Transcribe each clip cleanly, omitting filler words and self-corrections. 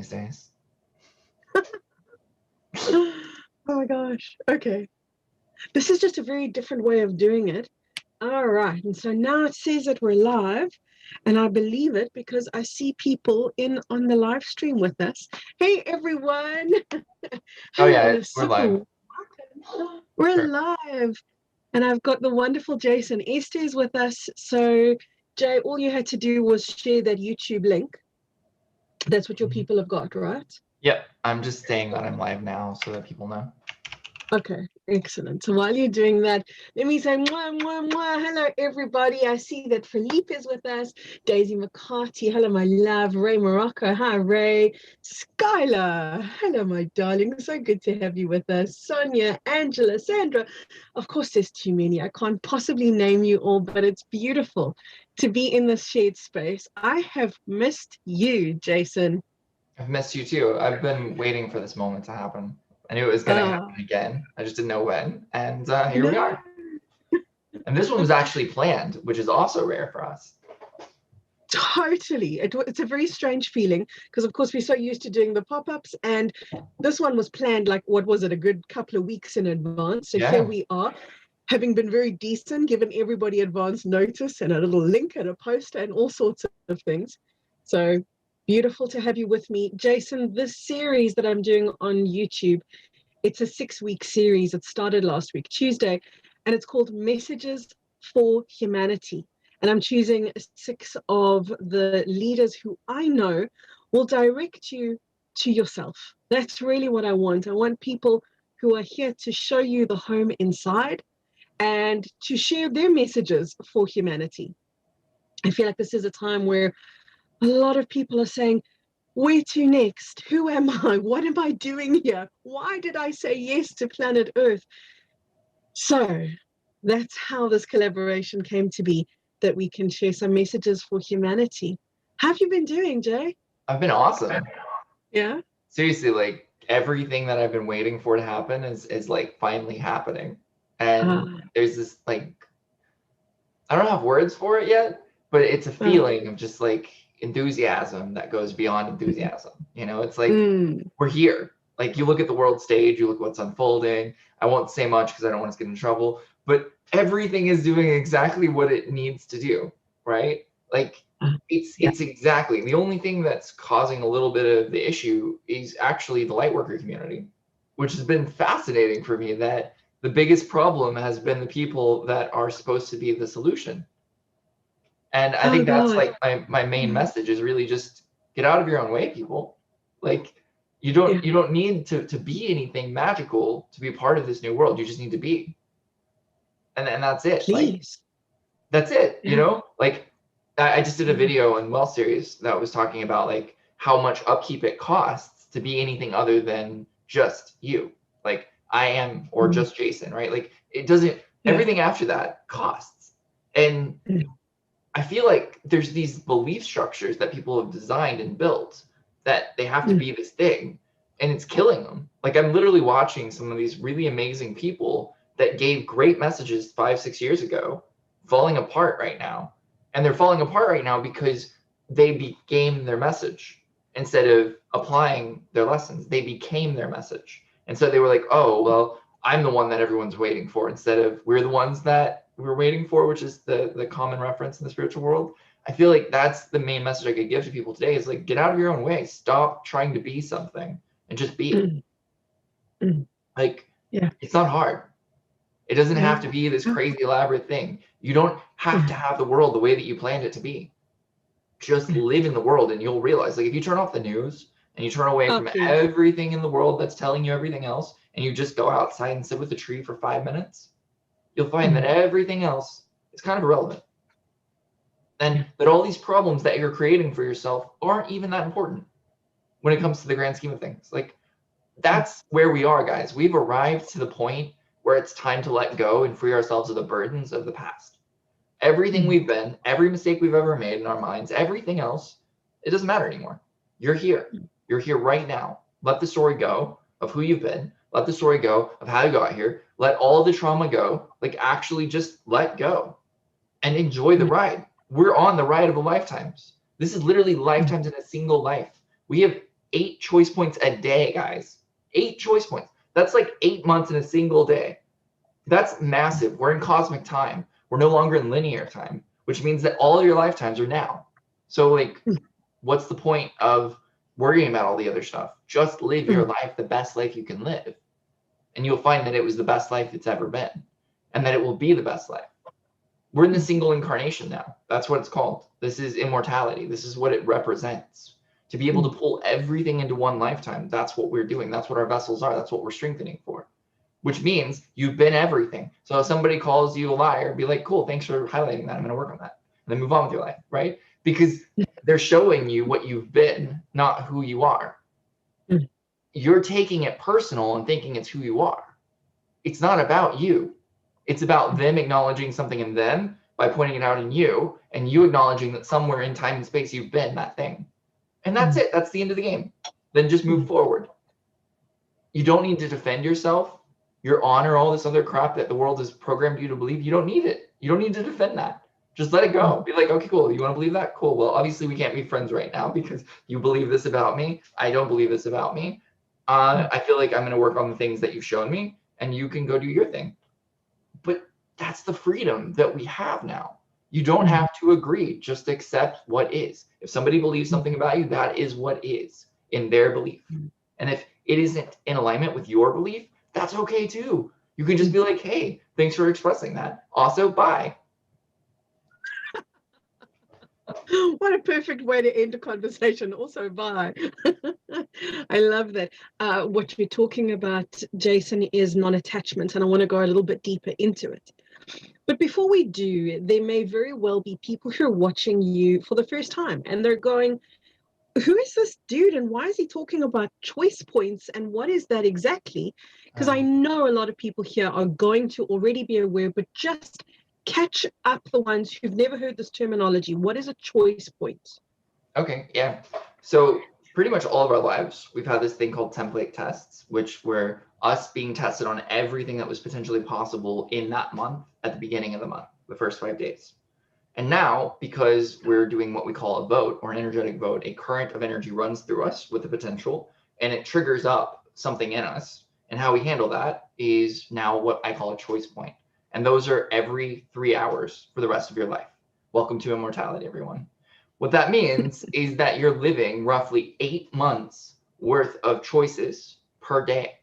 these days. Oh my gosh. Okay. This is just a very different way of doing it. All right. And so now it says that we're live, and I believe it because I see people in on the live stream with us. Hey, everyone. Oh, yeah, And we're live. We're Sure. live. And I've got the wonderful Jason Estes with us. So, Jay, all you had to do was share that YouTube link. That's what your people have got, right? Yep, I'm just saying that I'm live now so that people know. Okay, excellent. So while you're doing that, let me say mwah, mwah, mwah. Hello, everybody. I see that Philippe is with us. Daisy McCarthy. Hello, my love. Ray Morocco. Hi, Ray. Skylar. Hello, my darling. So good to have you with us. Sonia, Angela, Sandra. Of course, there's too many. I can't possibly name you all, but it's beautiful to be in this shared space. I have missed you, Jason. I've missed you too. I've been waiting for this moment to happen. I knew it was going to happen again. I just didn't know when. And here we are. And this one was actually planned, which is also rare for us. Totally. It's a very strange feeling because, of course, we're so used to doing the pop-ups, and this one was planned like, what was it, a good couple of weeks in advance. So here we are, having been very decent, given everybody advance notice and a little link and a poster and all sorts of things. So beautiful to have you with me. Jason, this series that I'm doing on YouTube, it's a 6-week series. It started last week, Tuesday, and it's called Messages for Humanity. And I'm choosing 6 of the leaders who I know will direct you to yourself. That's really what I want. I want people who are here to show you the home inside and to share their messages for humanity. I feel like this is a time where a lot of people are saying, where to next? Who am I? What am I doing here? Why did I say yes to planet Earth? So that's how this collaboration came to be, that we can share some messages for humanity. How have you been doing, Jay? I've been awesome. Yeah? Seriously, like everything that I've been waiting for to happen is like finally happening. And there's this like, I don't have words for it yet, but it's a feeling of just like enthusiasm that goes beyond enthusiasm. You know, it's like we're here. Like you look at the world stage, you look at what's unfolding. I won't say much because I don't want us to get in trouble, but everything is doing exactly what it needs to do, right? Like it's exactly, the only thing that's causing a little bit of the issue is actually the lightworker community, which has been fascinating for me, that the biggest problem has been the people that are supposed to be the solution. And I think that's like my main message is really just get out of your own way, people. Like you don't need to be anything magical to be a part of this new world. You just need to be. And that's it. Please. Like that's it, you know? Like I just did a video on Well Series that was talking about like how much upkeep it costs to be anything other than just you. Like I am, or just Jason, right? Like it doesn't, everything after that costs. And I feel like there's these belief structures that people have designed and built that they have to be this thing, and it's killing them. Like I'm literally watching some of these really amazing people that gave great messages 5-6 years ago falling apart right now. And they're falling apart right now because they became their message instead of applying their lessons. They became their message. And so they were like, oh, well, I'm the one that everyone's waiting for, instead of we're the ones that we're waiting for, which is the common reference in the spiritual world. I feel like that's the main message I could give to people today is like, get out of your own way. Stop trying to be something and just be. Like, it's not hard. It doesn't have to be this crazy elaborate thing. You don't have to have the world the way that you planned it to be. Just live in the world and you'll realize, like if you turn off the news and you turn away from everything in the world that's telling you everything else, and you just go outside and sit with a tree for 5 minutes, you'll find that everything else is kind of irrelevant. And that all these problems that you're creating for yourself aren't even that important when it comes to the grand scheme of things. Like that's where we are, guys. We've arrived to the point where it's time to let go and free ourselves of the burdens of the past. Everything we've been, every mistake we've ever made in our minds, everything else, it doesn't matter anymore. You're here. You're here right now. Let the story go of who you've been. Let the story go of how you got here. Let all the trauma go. Like actually just let go and enjoy the ride. We're on the ride of the lifetimes. This is literally lifetimes in a single life. We have 8 choice points a day, guys. 8 choice points. That's like 8 months in a single day. That's massive. We're in cosmic time. We're no longer in linear time, which means that all your lifetimes are now. So like, what's the point of worrying about all the other stuff? Just live your life the best life you can live. And you'll find that it was the best life it's ever been, and that it will be the best life. We're in the single incarnation now. That's what it's called. This is immortality. This is what it represents. To be able to pull everything into one lifetime, that's what we're doing. That's what our vessels are. That's what we're strengthening for, which means you've been everything. So if somebody calls you a liar, be like, cool, thanks for highlighting that. I'm going to work on that. And then move on with your life, right? Because they're showing you what you've been, not who you are. You're taking it personal and thinking it's who you are. It's not about you. It's about them acknowledging something in them by pointing it out in you, and you acknowledging that somewhere in time and space you've been that thing. And that's it. That's the end of the game. Then just move forward. You don't need to defend yourself, your honor, all this other crap that the world has programmed you to believe. You don't need it. You don't need to defend that. Just let it go. Be like, okay, cool. You want to believe that? Cool. Well, obviously we can't be friends right now because you believe this about me. I don't believe this about me. I feel like I'm going to work on the things that you've shown me, and you can go do your thing. But that's the freedom that we have now. You don't have to agree. Just accept what is. If somebody believes something about you, that is what is in their belief. And if it isn't in alignment with your belief, that's okay too. You can just be like, hey, thanks for expressing that. Also, bye. What a perfect way to end a conversation. Also, bye. I love that. What you're talking about, Jason, is non-attachment, and I want to go a little bit deeper into it. But before we do, there may very well be people who are watching you for the first time, and they're going, who is this dude, and why is he talking about choice points, and what is that exactly? Because I know a lot of people here are going to already be aware, but just catch up the ones who've never heard this terminology. What is a choice point? Okay, yeah. So pretty much all of our lives, we've had this thing called template tests, which were us being tested on everything that was potentially possible in that month at the beginning of the month, the first 5 days. And now, because we're doing what we call a vote or an energetic vote, a current of energy runs through us with the potential, and it triggers up something in us. And how we handle that is now what I call a choice point. And those are every 3 hours for the rest of your life. Welcome to immortality, everyone. What that means is that you're living roughly 8 months worth of choices per day.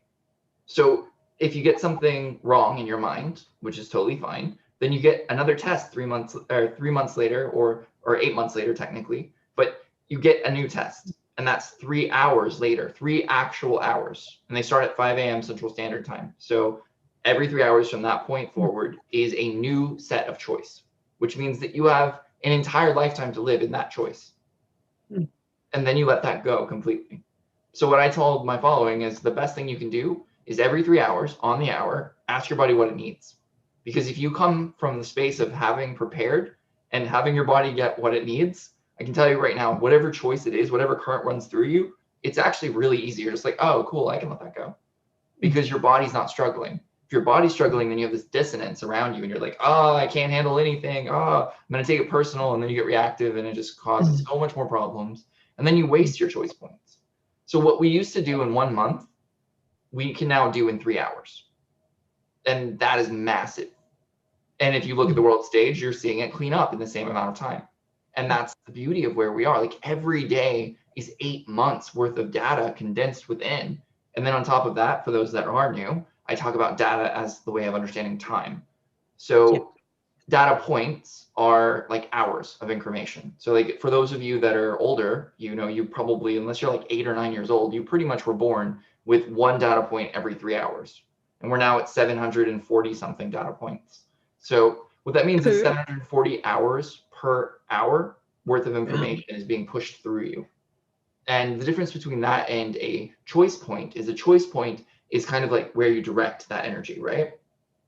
So if you get something wrong in your mind, which is totally fine, then you get another test 3 months or 3 months later, or 8 months later technically, but you get a new test, and that's 3 hours later, 3 actual hours, and they start at 5 a.m. Central Standard Time. So every 3 hours from that point forward is a new set of choice, which means that you have an entire lifetime to live in that choice. And then you let that go completely. So what I told my following is the best thing you can do is every 3 hours on the hour, ask your body what it needs. Because if you come from the space of having prepared and having your body get what it needs, I can tell you right now, whatever choice it is, whatever current runs through you, it's actually really easy. You're just like, oh, cool, I can let that go. Because your body's not struggling. If your body's struggling, then you have this dissonance around you and you're like, oh, I can't handle anything. Oh, I'm going to take it personal. And then you get reactive and it just causes so much more problems. And then you waste your choice points. So what we used to do in 1 month, we can now do in 3 hours. And that is massive. And if you look at the world stage, you're seeing it clean up in the same amount of time. And that's the beauty of where we are. Like every day is 8 months worth of data condensed within. And then on top of that, for those that are new, I talk about data as the way of understanding time. So data points are like hours of information. So like for those of you that are older, you know, you probably, unless you're like 8 or 9 years old, you pretty much were born with 1 data point every 3 hours. And we're now at 740 something data points. So what that means is 740 hours per hour worth of information is being pushed through you. And the difference between that and a choice point is a choice point is kind of like where you direct that energy, right?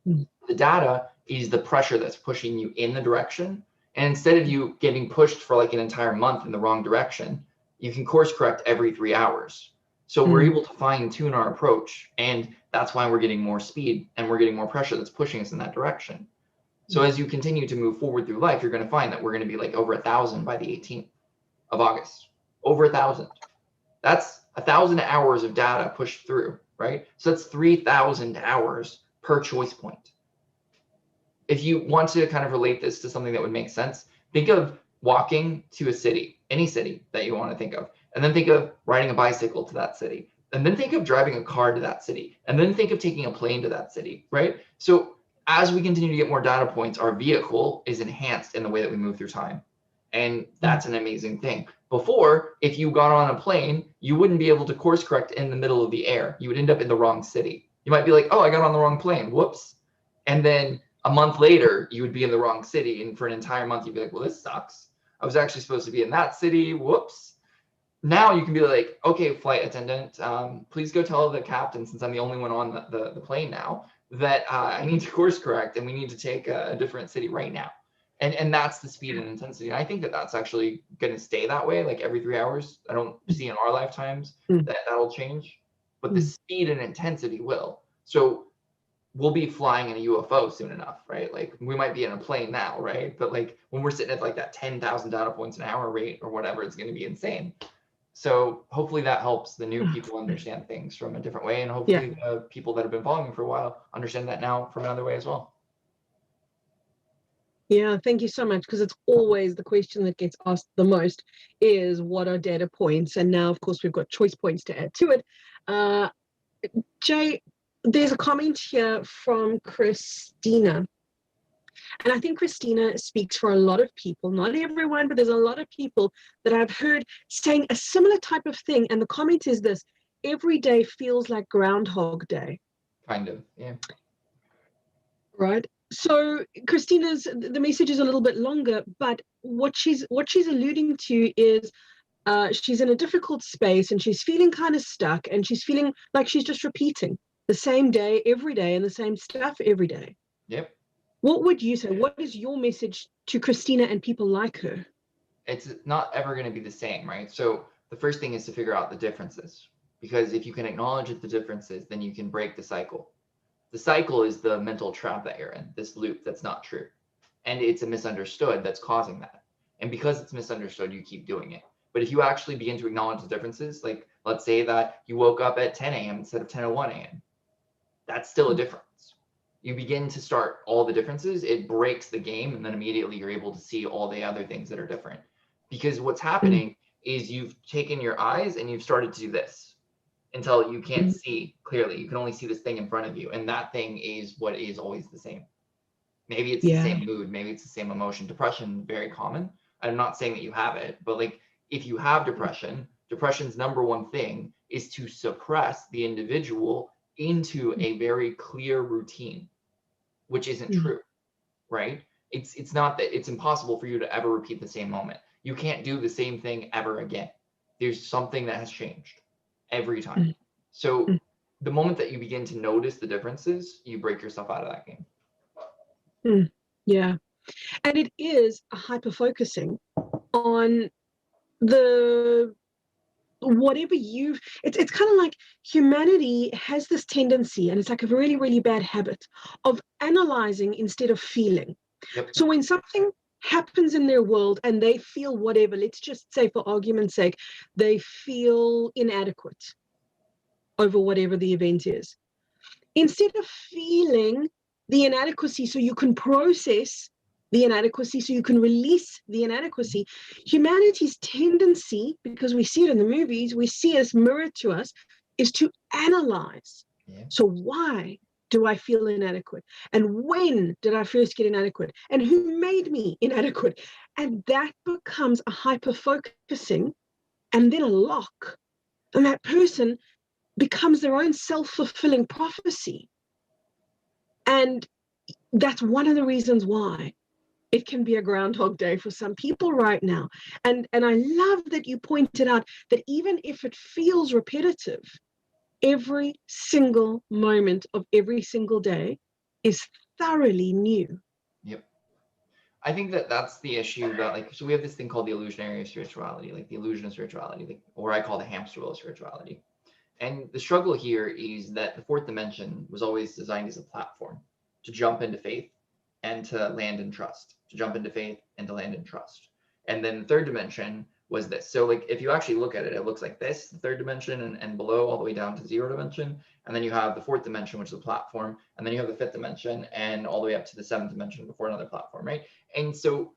The data is the pressure that's pushing you in the direction. And instead of you getting pushed for like an entire month in the wrong direction, you can course correct every 3 hours. So we're able to fine tune our approach. And that's why we're getting more speed and we're getting more pressure that's pushing us in that direction. So as you continue to move forward through life, you're going to find that we're going to be like over 1,000 by the 18th of August. Over 1,000. That's 1,000 hours of data pushed through, right? So that's 3,000 hours per choice point. If you want to kind of relate this to something that would make sense, think of walking to a city, any city that you want to think of, and then think of riding a bicycle to that city, and then think of driving a car to that city, and then think of taking a plane to that city, right? So as we continue to get more data points, our vehicle is enhanced in the way that we move through time. And that's an amazing thing. Before, if you got on a plane, you wouldn't be able to course correct in the middle of the air. You would end up in the wrong city. You might be like, oh, I got on the wrong plane. Whoops. And then a month later, you would be in the wrong city. And for an entire month, you'd be like, well, this sucks. I was actually supposed to be in that city. Whoops. Now you can be like, okay, flight attendant, please go tell the captain, since I'm the only one on the plane now, that I need to course correct and we need to take a different city right now. And that's the speed and intensity. And I think that that's actually going to stay that way, like every 3 hours. I don't see in our lifetimes that that'll change, but the speed and intensity will. So we'll be flying in a UFO soon enough, right? Like we might be in a plane now, right? But like when we're sitting at like that 10,000 data points an hour rate or whatever, it's going to be insane. So hopefully that helps the new people understand things from a different way. And hopefully the people that have been following for a while understand that now from another way as well. Yeah, thank you so much, because it's always the question that gets asked the most is what are data points? And now, of course, we've got choice points to add to it. Jay, there's a comment here from Christina. And I think Christina speaks for a lot of people, not everyone, but there's a lot of people that I've heard saying a similar type of thing. And the comment is this: every day feels like Groundhog Day. Kind of, yeah. Right. So Christina's, the message is a little bit longer, but what she's alluding to is she's in a difficult space and she's feeling kind of stuck, and she's feeling like she's just repeating the same day every day and the same stuff every day. Yep. What would you say? What is your message to Christina and people like her? It's not ever going to be the same, right? So the first thing is to figure out the differences, because if you can acknowledge the differences, then you can break the cycle. The cycle is the mental trap that you're in, this loop that's not true. And it's a misunderstood that's causing that. And because it's misunderstood, you keep doing it. But if you actually begin to acknowledge the differences, like let's say that you woke up at 10 a.m. instead of 10:01 a.m., that's still a difference. You begin to start all the differences, it breaks the game, and then immediately you're able to see all the other things that are different. Because what's happening is you've taken your eyes and you've started to do this until you can't see clearly. You can only see this thing in front of you, and that thing is what is always the same. Maybe it's the same mood, maybe it's the same emotion. Depression, very common. I'm not saying that you have it, but like if you have depression, depression's number one thing is to suppress the individual into a very clear routine, which isn't true, right? It's not that it's impossible for you to ever repeat the same moment. You can't do the same thing ever again. There's something that has changed every time. So the moment that you begin to notice the differences, you break yourself out of that game. Yeah. And it is a hyper focusing on the whatever it's kind of like humanity has this tendency, and it's like a really, really bad habit of analyzing instead of feeling. So when something happens in their world and they feel whatever, let's just say for argument's sake, they feel inadequate over whatever the event is. Instead of feeling the inadequacy so you can process the inadequacy, so you can release the inadequacy, humanity's tendency, because we see it in the movies, we see it mirrored to us, is to analyze. So why do I feel inadequate? And when did I first get inadequate? And who made me inadequate? And that becomes a hyper-focusing and then a lock. And that person becomes their own self-fulfilling prophecy. And that's one of the reasons why it can be a Groundhog Day for some people right now. And I love that you pointed out that even if it feels repetitive, every single moment of every single day is thoroughly new. Yep. I think that that's the issue that, like, so we have this thing called the illusionary spirituality, like the illusion of spirituality, like, or I call the hamster wheel of spirituality. And the struggle here is that the fourth dimension was always designed as a platform to jump into faith and to land in trust, to jump into faith and to land in trust. And then the third dimension was this. So like, if you actually look at it, it looks like this, the third dimension, and below all the way down to 0 dimension. And then you have the fourth dimension, which is the platform. And then you have the fifth dimension and all the way up to the seventh dimension before another platform, right? And so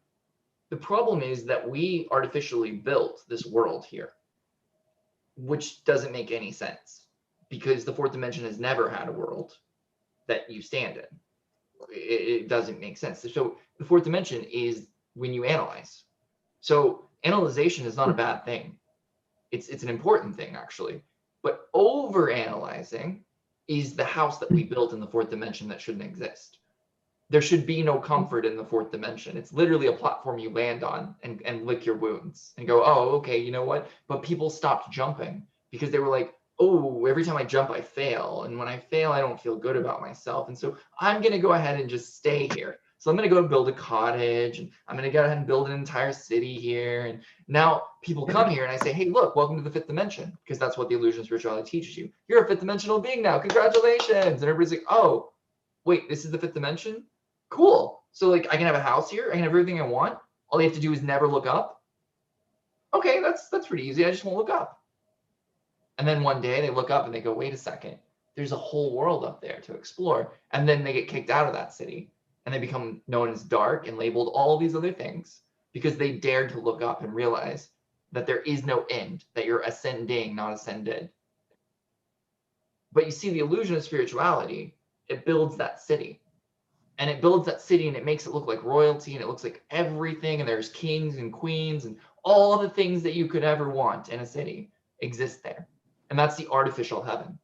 the problem is that we artificially built this world here, which doesn't make any sense, because the fourth dimension has never had a world that you stand in. It doesn't make sense. So the fourth dimension is when you analyze. So analyzation is not a bad thing. It's an important thing, actually. But over analyzing is the house that we built in the fourth dimension that shouldn't exist. There should be no comfort in the fourth dimension. It's literally a platform you land on and lick your wounds and go, oh, okay, you know what? But people stopped jumping because they were like, oh, every time I jump, I fail. And when I fail, I don't feel good about myself. And so I'm going to go ahead and just stay here. So I'm going to go build a cottage, and I'm going to go ahead and build an entire city here. And now people come here and I say, hey, look, welcome to the fifth dimension, because that's what the illusion of spirituality teaches you. You're a fifth dimensional being now. Congratulations. And everybody's like, oh, wait, this is the fifth dimension? Cool. So like, I can have a house here. I can have everything I want. All you have to do is never look up. Okay, that's pretty easy. I just won't look up. And then one day they look up and they go, wait a second, there's a whole world up there to explore. And then they get kicked out of that city and they become known as dark and labeled all these other things because they dared to look up and realize that there is no end, that you're ascending, not ascended. But you see, the illusion of spirituality, it builds that city. And it builds that city and it makes it look like royalty, and it looks like everything, and there's kings and queens and all the things that you could ever want in a city exist there. And that's the artificial heaven.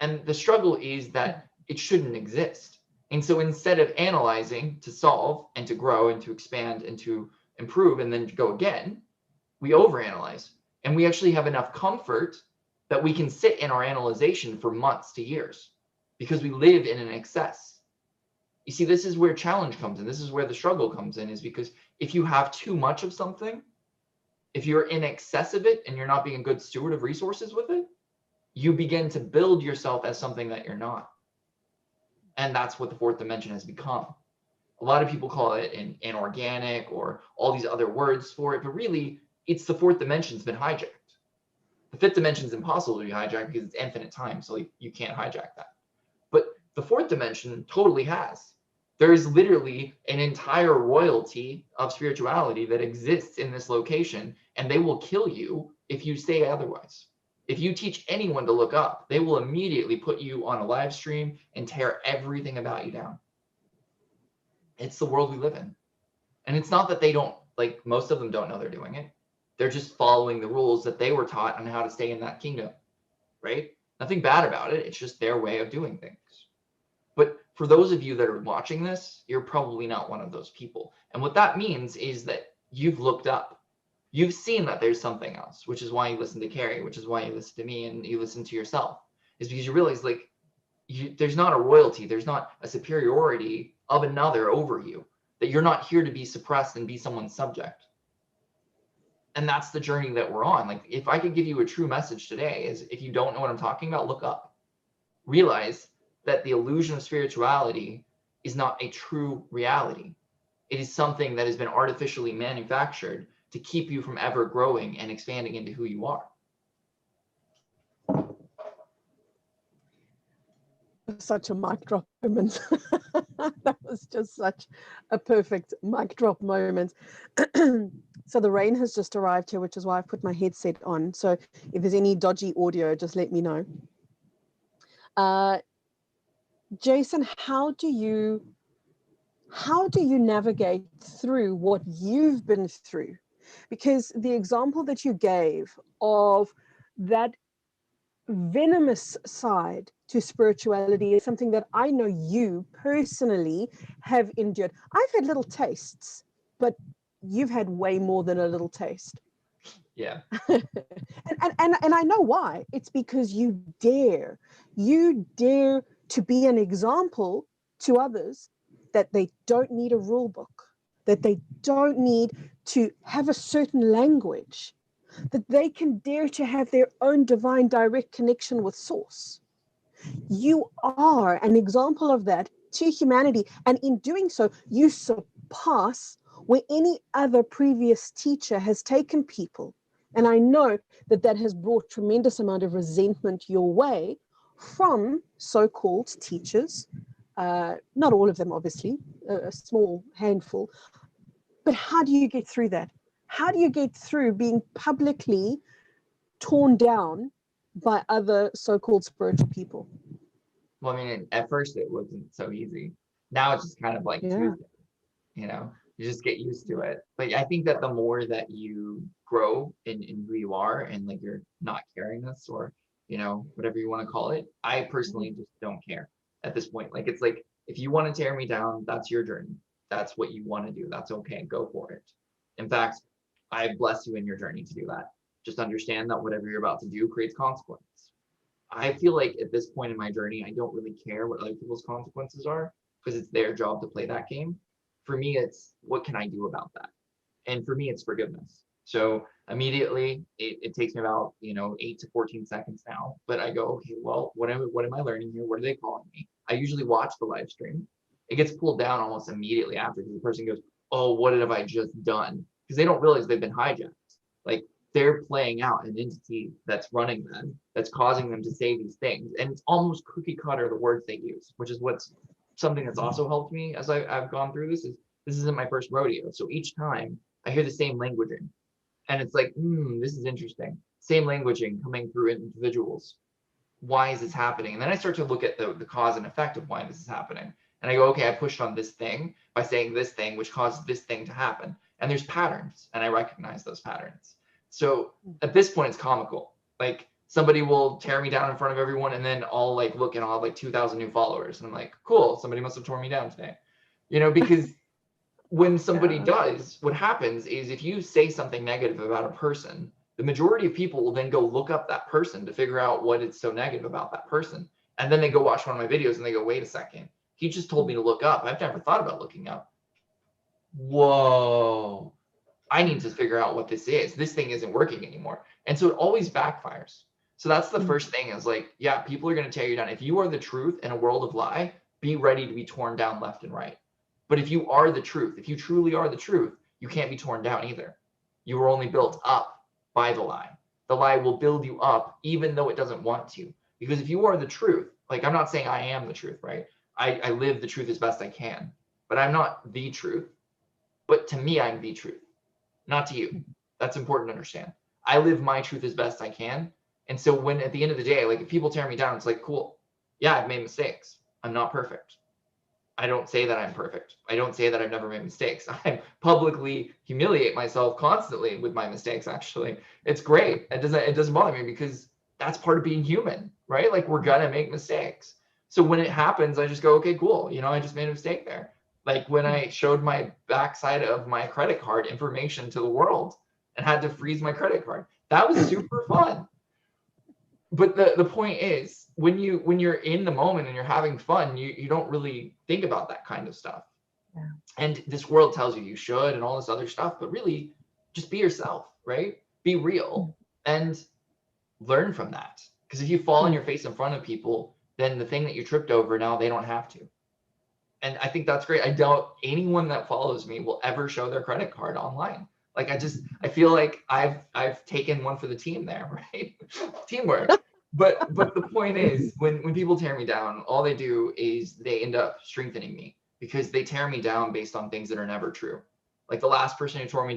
And the struggle is that it shouldn't exist. And so instead of analyzing to solve and to grow and to expand and to improve and then go again, we overanalyze. And we actually have enough comfort that we can sit in our analyzation for months to years because we live in an excess. You see, this is where challenge comes in. This is where the struggle comes in, is because if you have too much of something, if you're in excess of it and you're not being a good steward of resources with it, you begin to build yourself as something that you're not. And that's what the fourth dimension has become. A lot of people call it an inorganic or all these other words for it, but really it's the fourth dimension's been hijacked. The fifth dimension is impossible to be hijacked because it's infinite time, so you can't hijack that. But the fourth dimension totally has. There is literally an entire royalty of spirituality that exists in this location, and they will kill you if you say otherwise. If you teach anyone to look up, they will immediately put you on a live stream and tear everything about you down. It's the world we live in. And it's not that they don't, like, most of them don't know they're doing it. They're just following the rules that they were taught on how to stay in that kingdom, right? Nothing bad about it. It's just their way of doing things. But for those of you that are watching this, you're probably not one of those people. And what that means is that you've looked up. You've seen that there's something else, which is why you listen to Kerry, which is why you listen to me and you listen to yourself, is because you realize, like, there's not a royalty, there's not a superiority of another over you, that you're not here to be suppressed and be someone's subject. And that's the journey that we're on. Like, if I could give you a true message today, is if you don't know what I'm talking about, look up. Realize that the illusion of spirituality is not a true reality. It is something that has been artificially manufactured to keep you from ever growing and expanding into who you are. Such a mic drop moment. That was just such a perfect mic drop moment. So the rain has just arrived here, which is why I've put my headset on. So if there's any dodgy audio, just let me know. Jason, how do you navigate through what you've been through? Because the example that you gave of that venomous side to spirituality is something that I know you personally have endured. I've had little tastes, but you've had way more than a little taste. Yeah. and I know why. It's because you dare to be an example to others that they don't need a rule book, that they don't need to have a certain language, that they can dare to have their own divine direct connection with source. You are an example of that to humanity. And in doing so, you surpass where any other previous teacher has taken people. And I know that that has brought tremendous amount of resentment your way from so-called teachers, not all of them, obviously, a small handful. But how do you get through that? How do you get through being publicly torn down by other so-called spiritual people? Well, I mean, at first it wasn't so easy. Now it's just kind of like Tuesday, you know, you just get used to it. But I think that the more that you grow in who you are and like you're not carrying this or, you know, whatever you want to call it, I personally just don't care at this point. Like, it's like, if you want to tear me down, that's your journey. That's what you want to do. That's okay. Go for it. In fact, I bless you in your journey to do that. Just understand that whatever you're about to do creates consequence. I feel like at this point in my journey, I don't really care what other people's consequences are because it's their job to play that game. For me, it's what can I do about that? And for me, it's forgiveness. So immediately it takes me about, you know, 8 to 14 seconds now, but I go, okay, well, what am I learning here? What are they calling me? I usually watch the live stream. It gets pulled down almost immediately after because the person goes, oh, what have I just done? Because they don't realize they've been hijacked. Like, they're playing out an entity that's running them, that's causing them to say these things. And it's almost cookie cutter the words they use, which is what's something that's also helped me as I've gone through this. Is this isn't my first rodeo. So each time I hear the same languaging. And it's like, this is interesting. Same languaging coming through individuals. Why is this happening? And then I start to look at the cause and effect of why this is happening. And I go, okay, I pushed on this thing by saying this thing, which caused this thing to happen. And there's patterns, and I recognize those patterns. So at this point, it's comical. Like, somebody will tear me down in front of everyone, and then I'll like look and I'll have like 2,000 new followers. And I'm like, cool, somebody must have torn me down today. You know, because when somebody does, what happens is if you say something negative about a person, the majority of people will then go look up that person to figure out what is so negative about that person. And then they go watch one of my videos and they go, wait a second, he just told me to look up. I've never thought about looking up. Whoa. I need to figure out what this is. This thing isn't working anymore. And so it always backfires. So that's the first thing is like, yeah, people are going to tear you down. If you are the truth in a world of lie, be ready to be torn down left and right. But if you are the truth, if you truly are the truth, you can't be torn down either. You were only built up by the lie. The lie will build you up even though it doesn't want to. Because if you are the truth, like, I'm not saying I am the truth, right? I live the truth as best I can, but I'm not the truth. But to me, I'm the truth. Not to you. That's important to understand. I live my truth as best I can. And so when at the end of the day, like, if people tear me down, it's like, cool. Yeah, I've made mistakes. I'm not perfect. I don't say that I'm perfect. I don't say that I've never made mistakes. I publicly humiliate myself constantly with my mistakes, actually. It's great. It doesn't bother me because that's part of being human, right? Like, we're gonna make mistakes. So when it happens, I just go, okay, cool. You know, I just made a mistake there. Like when I showed my backside of my credit card information to the world and had to freeze my credit card. That was super fun. But the point is, when you're in the moment and you're having fun, you don't really think about that kind of stuff. Yeah. And this world tells you should and all this other stuff, but really just be yourself, right? Be real and learn from that. Because if you fall on your face in front of people, then the thing that you tripped over, now they don't have to. And I think that's great. I doubt anyone that follows me will ever show their credit card online. Like, I feel like I've taken one for the team there, right? Teamwork. But the point is, when people tear me down, all they do is they end up strengthening me because they tear me down based on things that are never true. Like the last person who tore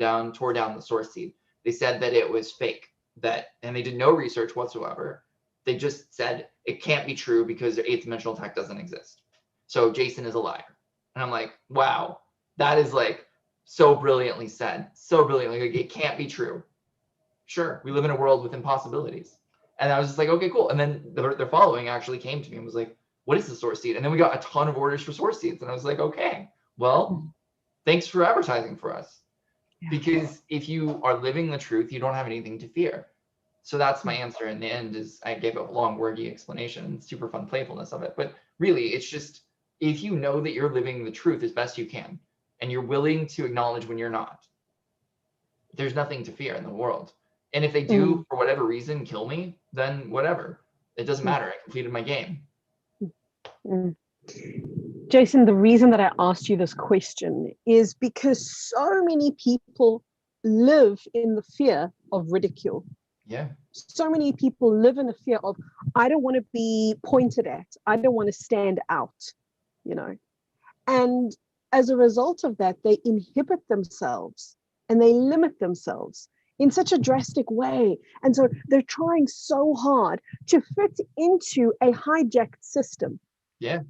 down the source seed. They said that it was fake, and they did no research whatsoever. They just said it can't be true because their eighth dimensional tech doesn't exist. So Jason is a liar. And I'm like, wow, that is like so brilliantly said. So brilliantly, like, it can't be true. Sure, we live in a world with impossibilities. And I was just like, okay, cool. And then their following actually came to me and was like, what is the source seed? And then we got a ton of orders for source seeds. And I was like, okay, well, thanks for advertising for us. Yeah. Because if you are living the truth, you don't have anything to fear. So that's my answer in the end. Is I gave a long wordy explanation, super fun playfulness of it. But really, it's just, if you know that you're living the truth as best you can, and you're willing to acknowledge when you're not, there's nothing to fear in the world. And if they do, for whatever reason, kill me, then whatever. It doesn't matter. I completed my game. Jason, the reason that I asked you this question is because so many people live in the fear of ridicule. Yeah. So many people live in the fear of, I don't want to be pointed at. I don't want to stand out, you know. And as a result of that, they inhibit themselves and they limit themselves in such a drastic way. And so they're trying so hard to fit into a hijacked system. Yeah.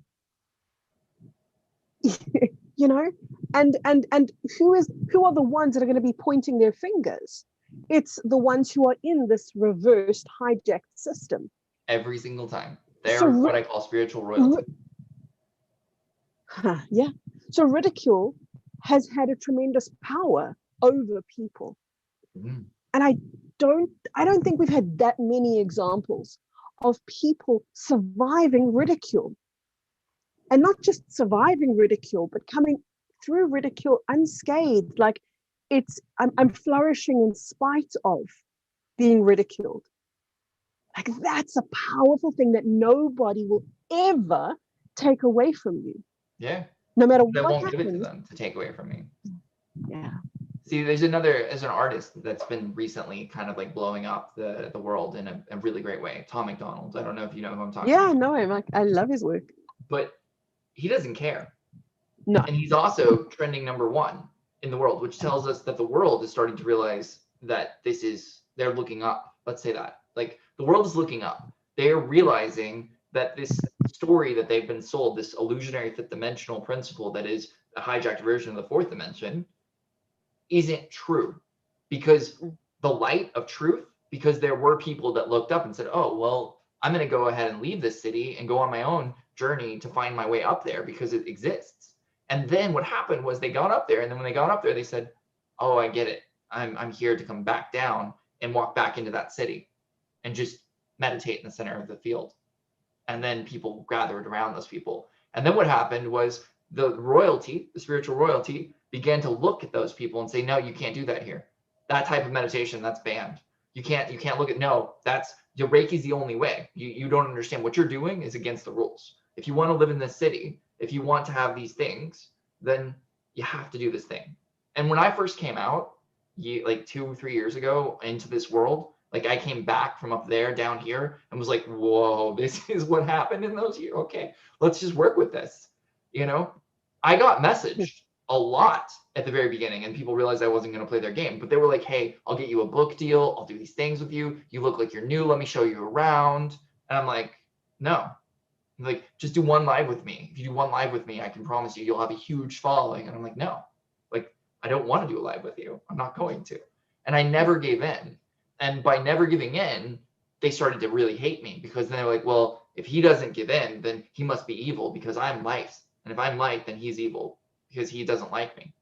You know, and who are the ones that are going to be pointing their fingers? It's the ones who are in this reversed hijacked system Every single time. So They're what I call spiritual royalty. Yeah. So ridicule has had a tremendous power over people. And I don't think we've had that many examples of people surviving ridicule. And not just surviving ridicule, but coming through ridicule unscathed. Like I'm flourishing in spite of being ridiculed. Like that's a powerful thing that nobody will ever take away from you. Yeah. No matter I what won't happens. give it to them to take away from me. Yeah. See, there's an artist that's been recently kind of like blowing up the world in a really great way. Tom McDonald. I don't know if you know who I'm talking about. Yeah, no, I love his work. But he doesn't care. No. And he's also trending #1 in the world, which tells us that the world is starting to realize that they're looking up. Let's say that. Like the world is looking up. They're realizing that this story that they've been sold, this illusionary fifth dimensional principle that is a hijacked version of the fourth dimension, isn't true. Because the light of truth, because there were people that looked up and said, oh, well, I'm going to go ahead and leave this city and go on my own journey to find my way up there because it exists. And then what happened was they got up there, and then when they got up there, they said, oh, I get it. I'm here to come back down and walk back into that city and just meditate in the center of the field. And then people gathered around those people. And then what happened was the royalty, the spiritual royalty, began to look at those people and say, no, you can't do that here. That type of meditation, that's banned. You can't look at, no, your Reiki is the only way. You don't understand. What you're doing is against the rules. If you want to live in this city, if you want to have these things, then you have to do this thing. And when I first came out, like 2 or 3 years ago into this world, like I came back from up there down here and was like, whoa, this is what happened in those years. Okay, let's just work with this. You know, I got messaged a lot at the very beginning, and people realized I wasn't going to play their game, but they were like, hey, I'll get you a book deal. I'll do these things with you. You look like you're new. Let me show you around. And I'm like, no. Like, just do one live with me. If you do one live with me, I can promise you'll have a huge following. And I'm like, no, like, I don't want to do a live with you. I'm not going to. And I never gave in. And by never giving in, they started to really hate me, because then they're like, well, if he doesn't give in, then he must be evil because I'm light. And if I'm light, then he's evil because he doesn't like me.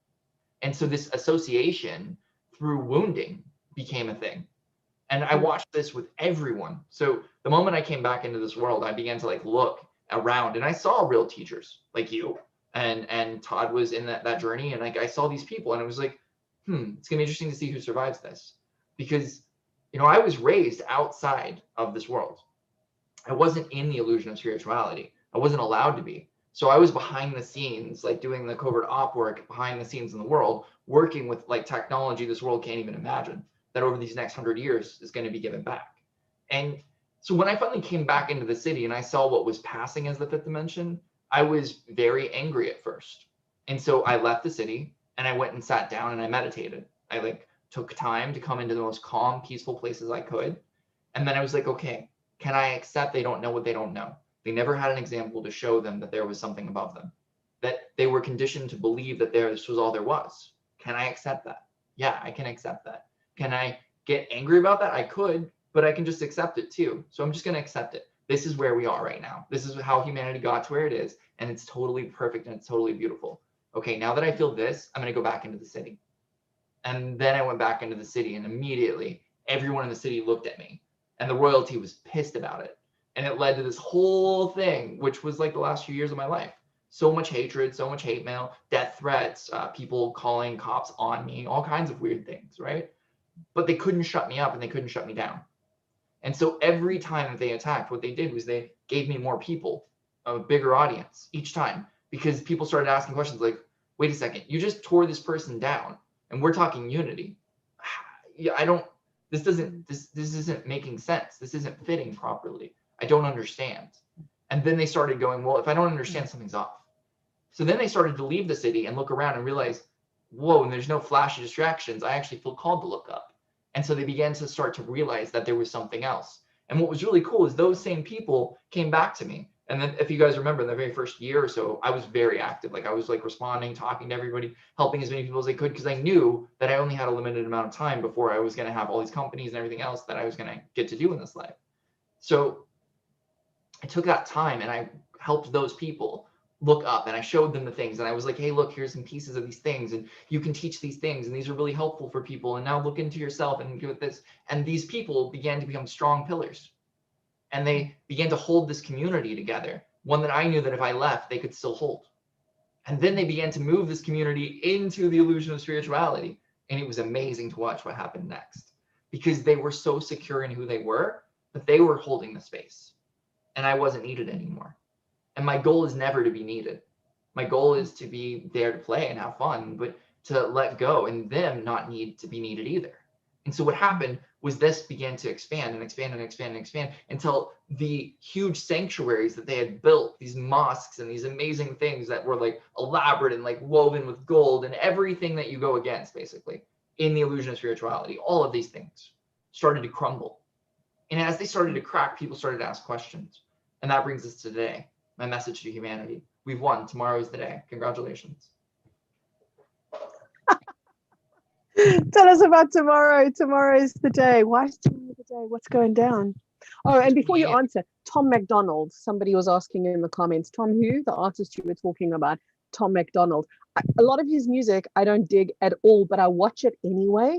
And so this association through wounding became a thing. And I watched this with everyone. So the moment I came back into this world, I began to like look around, and I saw real teachers like you, and Todd was in that journey. And like, I saw these people, and it was like, it's gonna be interesting to see who survives this. Because, you know, I was raised outside of this world. I wasn't in the illusion of spirituality. I wasn't allowed to be. So I was behind the scenes, like doing the covert op work behind the scenes in the world, working with like technology this world can't even imagine, that over these next 100 years is going to be given back. And so when I finally came back into the city and I saw what was passing as the fifth dimension, I was very angry at first. And so I left the city and I went and sat down and I meditated. I like took time to come into the most calm, peaceful places I could. And then I was like, okay, can I accept they don't know what they don't know? They never had an example to show them that there was something above them, that they were conditioned to believe that this was all there was. Can I accept that? Yeah, I can accept that. Can I get angry about that? I could, but I can just accept it too. So I'm just going to accept it. This is where we are right now. This is how humanity got to where it is, and it's totally perfect and it's totally beautiful. Okay, now that I feel this, I'm going to go back into the city. And then I went back into the city, and immediately everyone in the city looked at me, and the royalty was pissed about it. And it led to this whole thing, which was like the last few years of my life. So much hatred, so much hate mail, death threats, people calling cops on me, all kinds of weird things, right? But they couldn't shut me up and they couldn't shut me down. And so every time that they attacked, what they did was they gave me more people. a bigger audience each time, because people started asking questions like, wait a second, you just tore this person down and we're talking unity. Yeah, this isn't making sense. This isn't fitting properly. I don't understand. And then they started going, well, if I don't understand, something's off. So then they started to leave the city and look around and realize, whoa, and there's no flashy distractions. I actually feel called to look up. And so they began to start to realize that there was something else. And what was really cool is those same people came back to me. And then if you guys remember, in the very first year or so, I was very active. Like I was like responding, talking to everybody, helping as many people as I could, because I knew that I only had a limited amount of time before I was going to have all these companies and everything else that I was going to get to do in this life. So I took that time and I helped those people look up, and I showed them the things, and I was like, hey, look, here's some pieces of these things, and you can teach these things, and these are really helpful for people, and now look into yourself and do this. And these people began to become strong pillars, and they began to hold this community together, one that I knew that if I left, they could still hold. And then they began to move this community into the illusion of spirituality, and it was amazing to watch what happened next, because they were so secure in who they were that they were holding the space, and I wasn't needed anymore. And my goal is never to be needed. My goal is to be there to play and have fun, but to let go and them not need to be needed either. And so what happened was this began to expand and expand and expand and expand until the huge sanctuaries that they had built, these mosques and these amazing things that were like elaborate and like woven with gold and everything that you go against basically in the illusion of spirituality, all of these things started to crumble. And as they started to crack, people started to ask questions. And that brings us to today. My message to humanity: we've won. Tomorrow is the day. Congratulations. Tell us about tomorrow. Tomorrow is the day. Why is tomorrow the day? What's going down? Oh, and before you answer, Tom McDonald, somebody was asking in the comments, Tom who? The artist you were talking about, Tom McDonald. A lot of his music I don't dig at all, but I watch it anyway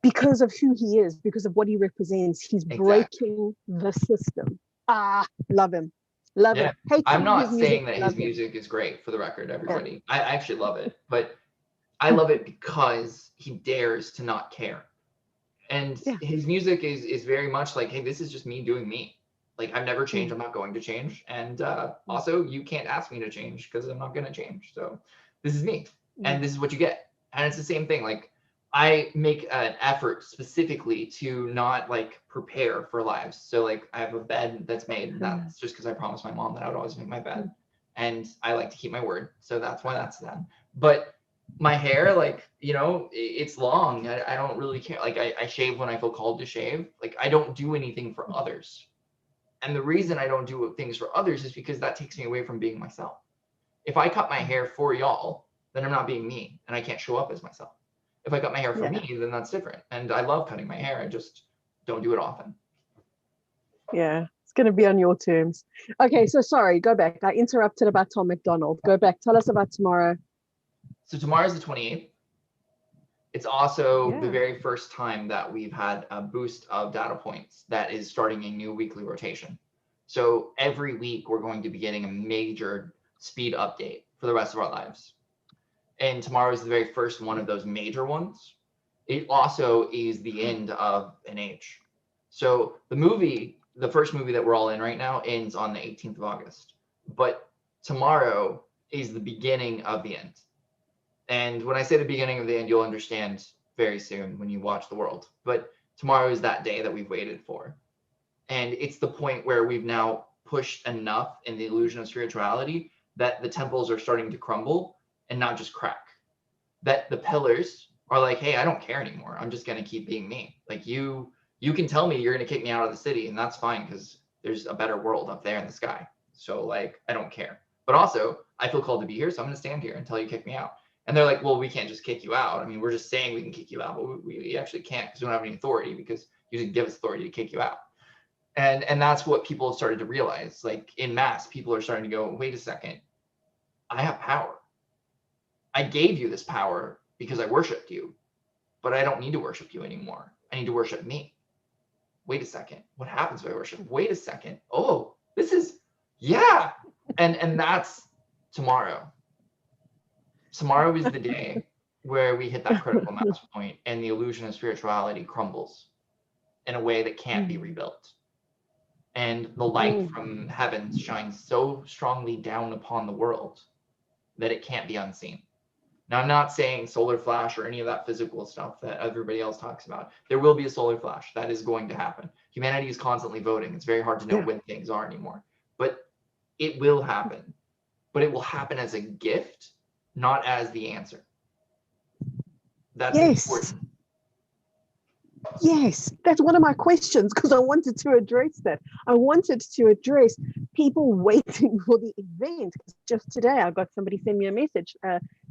because of who he is, because of what he represents. He's breaking the system. Love him. Love it. I'm not saying that his music is great, for the record, everybody. I actually love it, but I love it because he dares to not care. And his music is very much like, hey, this is just me doing me. Like, I've never changed. I'm not going to change. And also, you can't ask me to change because I'm not going to change. So this is me. And this is what you get. And it's the same thing. Like, I make an effort specifically to not like prepare for lives. So like I have a bed that's made, and that's just because I promised my mom that I would always make my bed, and I like to keep my word. So that's why that's done. But my hair, like, you know, it's long. I don't really care. Like I shave when I feel called to shave. Like I don't do anything for others. And the reason I don't do things for others is because that takes me away from being myself. If I cut my hair for y'all, then I'm not being me, and I can't show up as myself. If I cut my hair for me, then that's different. And I love cutting my hair. I just don't do it often. Yeah, it's going to be on your terms. Okay, so sorry, go back. I interrupted about Tom McDonald. Go back. Tell us about tomorrow. So tomorrow's the 28th. It's also the very first time that we've had a boost of data points that is starting a new weekly rotation. So every week we're going to be getting a major speed update for the rest of our lives. And tomorrow is the very first one of those major ones. It also is the end of an age. So the first movie that we're all in right now, ends on the 18th of August. But tomorrow is the beginning of the end. And when I say the beginning of the end, you'll understand very soon when you watch The World. But tomorrow is that day that we've waited for. And it's the point where we've now pushed enough in the illusion of spirituality that the temples are starting to crumble and not just crack. That the pillars are like, hey, I don't care anymore. I'm just going to keep being me. Like you can tell me you're going to kick me out of the city, and that's fine because there's a better world up there in the sky. So like, I don't care. But also, I feel called to be here, so I'm going to stand here until you kick me out. And they're like, well, we can't just kick you out. I mean, we're just saying we can kick you out, but we actually can't because we don't have any authority, because you didn't give us authority to kick you out. And that's what people have started to realize. Like in mass, people are starting to go, wait a second, I have power. I gave you this power because I worshiped you, but I don't need to worship you anymore. I need to worship me. Wait a second. What happens if I worship? Wait a second. Oh, this is, And that's tomorrow. Tomorrow is the day where we hit that critical mass point and the illusion of spirituality crumbles in a way that can't be rebuilt. and the light from heaven shines so strongly down upon the world that it can't be unseen. Now, I'm not saying solar flash or any of that physical stuff that everybody else talks about. There will be a solar flash. That is going to happen. Humanity is constantly voting. It's very hard to know when things are anymore. But it will happen. But it will happen as a gift, not as the answer. That's important. Yes, that's one of my questions, because I wanted to address that. I wanted to address people waiting for the event. Just today, I got somebody send me a message,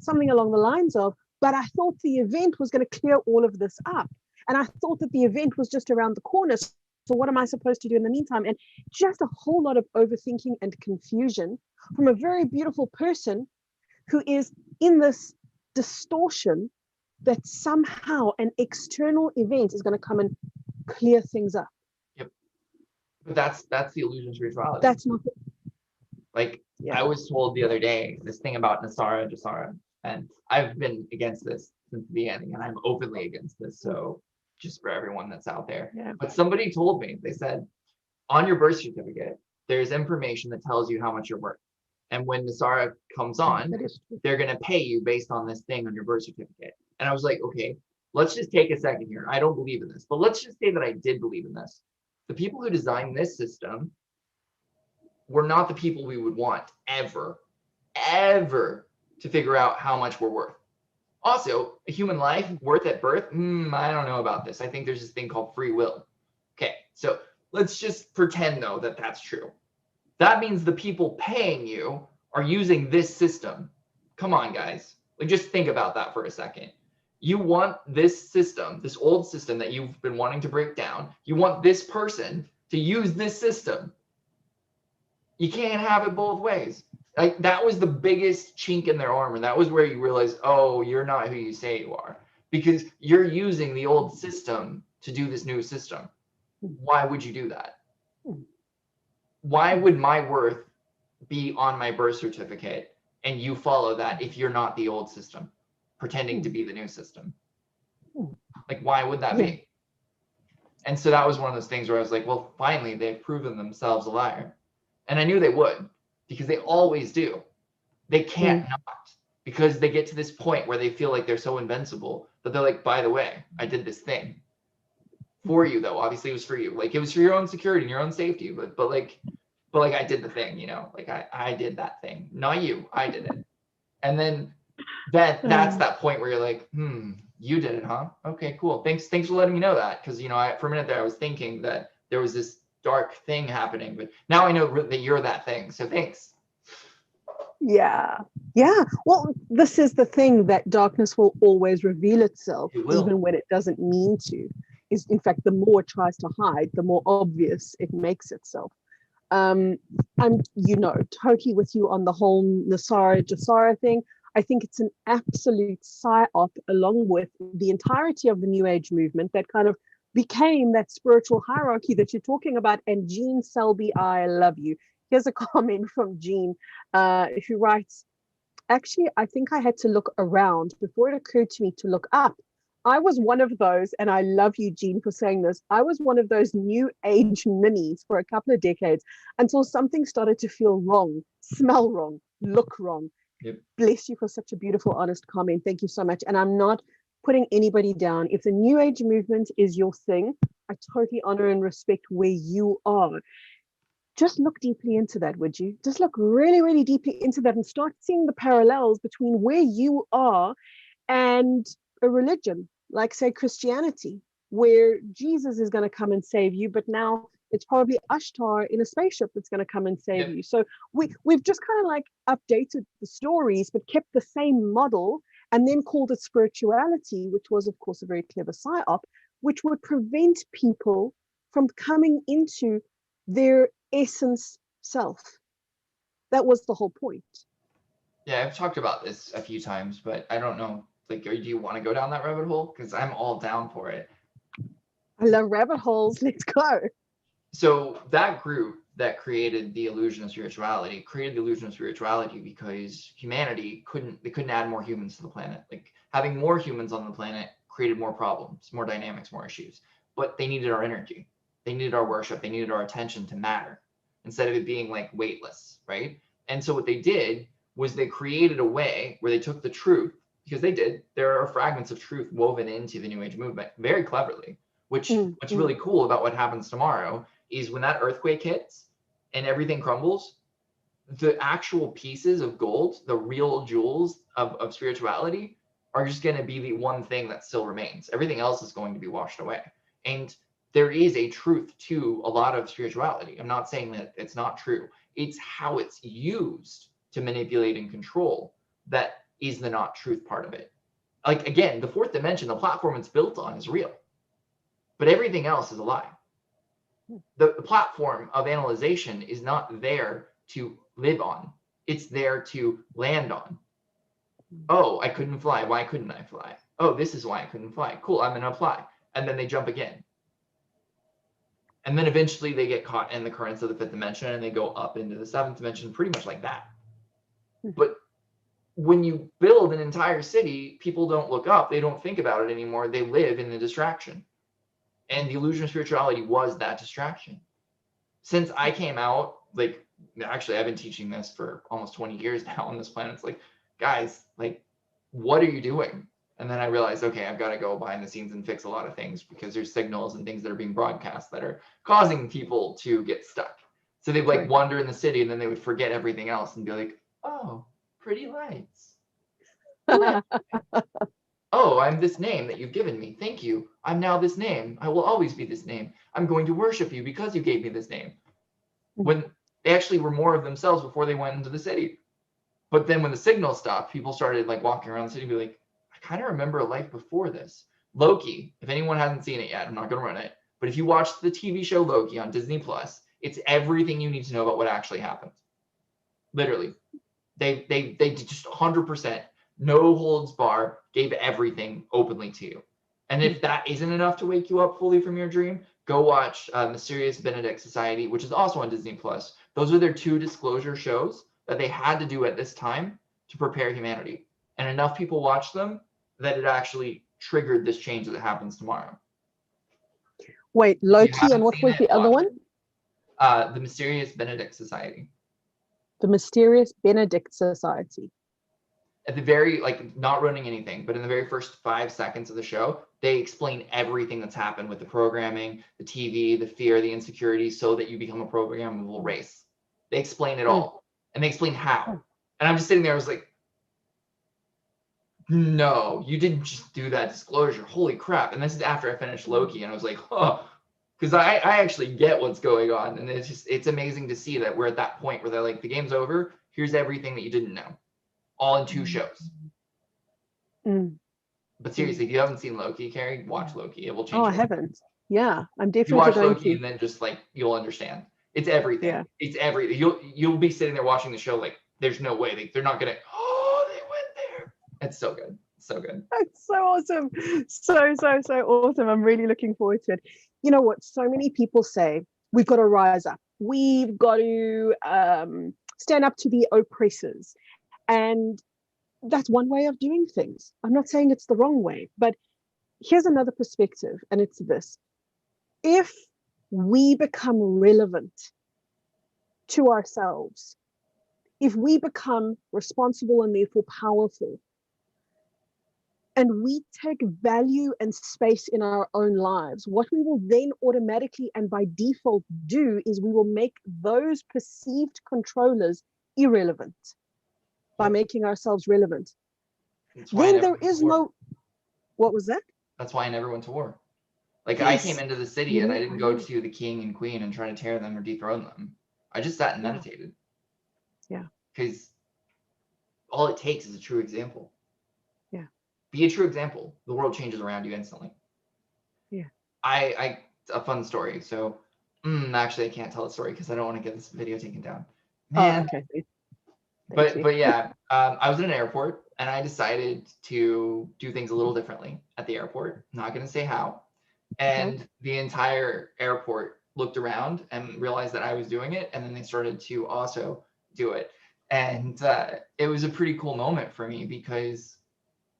something along the lines of, but I thought the event was going to clear all of this up. And I thought that the event was just around the corner. So what am I supposed to do in the meantime? And just a whole lot of overthinking and confusion from a very beautiful person who is in this distortion that somehow an external event is going to come and clear things up. Yep. But that's the illusion of spirituality. That's not like I was told the other day this thing about Nasara Jasara, and I've been against this since the beginning, and I'm openly against this. So just for everyone that's out there. Yeah. But somebody told me, they said, on your birth certificate, there's information that tells you how much you're worth. And when Nasara comes on, they're going to pay you based on this thing on your birth certificate. And I was like, okay, let's just take a second here. I don't believe in this, but let's just say that I did believe in this. The people who designed this system were not the people we would want ever to figure out how much we're worth. Also, a human life worth at birth, I don't know about this. I think there's this thing called free will. Okay, so let's just pretend though that that's true. That means the people paying you are using this system. Come on, guys. Like, just think about that for a second. You want this system, this old system that you've been wanting to break down. You want this person to use this system. You can't have it both ways. Like, that was the biggest chink in their armor. That was where you realize, oh, you're not who you say you are, because you're using the old system to do this new system. Why would you do that? Why would my worth be on my birth certificate and you follow that if you're not the old system, pretending to be the new system? Like, why would that be? And so that was one of those things where I was like, well, finally, they've proven themselves a liar. And I knew they would, because they always do. They can't not, because they get to this point where they feel like they're so invincible that they're like, by the way, I did this thing for you, though. Obviously, it was for you. Like, it was for your own security and your own safety. But like I did the thing, you know, like I did that thing, not you. I did it. And then that's that point where you're like, you did it, huh? Okay, cool. Thanks for letting me know that. Because, you know, for a minute there, I was thinking that there was this dark thing happening, but now I know that you're that thing. So thanks. Yeah. Well, this is the thing, that darkness will always reveal itself, even when it doesn't mean to. Is, in fact, the more it tries to hide, the more obvious it makes itself. I'm, totally with you on the whole Nasara Jasara thing. I think it's an absolute psyop, along with the entirety of the New Age movement that kind of became that spiritual hierarchy that you're talking about. And Jean Selby, I love you. Here's a comment from Jean, who writes, actually, I think I had to look around before it occurred to me to look up. I was one of those, and I love you, Jean, for saying this. I was one of those New Age ninnies for a couple of decades until something started to feel wrong, smell wrong, look wrong. Yep. Bless you for such a beautiful, honest comment. Thank you so much. And I'm not putting anybody down. If the New Age movement is your thing, I totally honor and respect where you are. Just look deeply into that, would you? Just look really, really deeply into that and start seeing the parallels between where you are and a religion, like, say, Christianity, where Jesus is going to come and save you, but now it's probably Ashtar in a spaceship that's going to come and save you. So we've just kind of like updated the stories, but kept the same model and then called it spirituality, which was, of course, a very clever psyop, which would prevent people from coming into their essence self. That was the whole point. Yeah, I've talked about this a few times, but I don't know, like, do you want to go down that rabbit hole? Because I'm all down for it. I love rabbit holes. Let's go. So that group that created the illusion of spirituality because humanity couldn't add more humans to the planet. Like, having more humans on the planet created more problems, more dynamics, more issues. But they needed our energy. They needed our worship. They needed our attention to matter instead of it being like weightless, right? And so what they did was they created a way where they took the truth, because they did. There are fragments of truth woven into the New Age movement very cleverly, what's really cool about what happens tomorrow is when that earthquake hits and everything crumbles, the actual pieces of gold, the real jewels of spirituality, are just going to be the one thing that still remains. Everything else is going to be washed away. And there is a truth to a lot of spirituality. I'm not saying that it's not true. It's how it's used to manipulate and control that is the not truth part of it. Like, again, the fourth dimension, the platform it's built on is real, but everything else is a lie. The platform of analyzation is not there to live on. It's there to land on. Oh, I couldn't fly. Why couldn't I fly? Oh, this is why I couldn't fly. Cool, I'm gonna fly. And then they jump again. And then eventually they get caught in the currents of the fifth dimension and they go up into the seventh dimension, pretty much like that. But when you build an entire city, people don't look up. They don't think about it anymore. They live in the distraction. And the illusion of spirituality was that distraction. Since I came out, like, actually, I've been teaching this for almost 20 years now on this planet. It's like, guys, like, what are you doing? And then I realized, okay, I've got to go behind the scenes and fix a lot of things because there's signals and things that are being broadcast that are causing people to get stuck. So they'd like wander in the city and then they would forget everything else and be like, oh, pretty lights. Oh, I'm this name that you've given me. Thank you. I'm now this name. I will always be this name. I'm going to worship you because you gave me this name. When they actually were more of themselves before they went into the city. But then when the signal stopped, people started like walking around the city and be like, I kind of remember a life before this. Loki, if anyone hasn't seen it yet, I'm not going to run it. But if you watch the TV show Loki on Disney Plus, it's everything you need to know about what actually happened. Literally. They just 100%, no holds bar, gave everything openly to you. And if that isn't enough to wake you up fully from your dream, go watch Mysterious Benedict Society, which is also on Disney Plus. Those are their two disclosure shows that they had to do at this time to prepare humanity. And enough people watched them that it actually triggered this change that happens tomorrow. Wait, Loki, and what was the other one? The Mysterious Benedict Society. The Mysterious Benedict Society. At the very, like, not running anything, but in the very first 5 seconds of the show, they explain everything that's happened with the programming, the TV, the fear, the insecurity, so that you become a programmable race. They explain it all. And they explain how. And I'm just sitting there, I was like, no, you didn't just do that disclosure. Holy crap. And this is after I finished Loki, and I was like, oh, because I actually get what's going on. And it's amazing to see that we're at that point where they're like, the game's over. Here's everything that you didn't know. All in 2 shows. But seriously, if you haven't seen Loki, kerryk, watch Loki. It will change. Oh, I haven't. Yeah, I'm definitely you watch going Loki to. And then just like you'll understand. It's everything. Yeah. It's everything. You'll be sitting there watching the show like there's no way they're not gonna. Oh, they went there. It's so good. So good. It's so awesome. So awesome. I'm really looking forward to it. You know what? So many people say we've got to rise up. We've got to stand up to the oppressors. And that's one way of doing things. I'm not saying it's the wrong way, but here's another perspective, and it's this. If we become relevant to ourselves, if we become responsible and therefore powerful, and we take value and space in our own lives, what we will then automatically and by default do is we will make those perceived controllers irrelevant. By making ourselves relevant. Then there is no. What was that? That's why I never went to war. Like, yes. I came into the city and I didn't go to the king and queen and try to tear them or dethrone them. I just sat and meditated. Yeah. Because all it takes is a true example. Yeah. Be a true example. The world changes around you instantly. Yeah. A fun story. So, actually, I can't tell a story because I don't want to get this video taken down. Man. Oh, okay. But yeah, I was in an airport and I decided to do things a little differently at the airport. Not going to say how. And the entire airport looked around and realized that I was doing it. And then they started to also do it. And it was a pretty cool moment for me because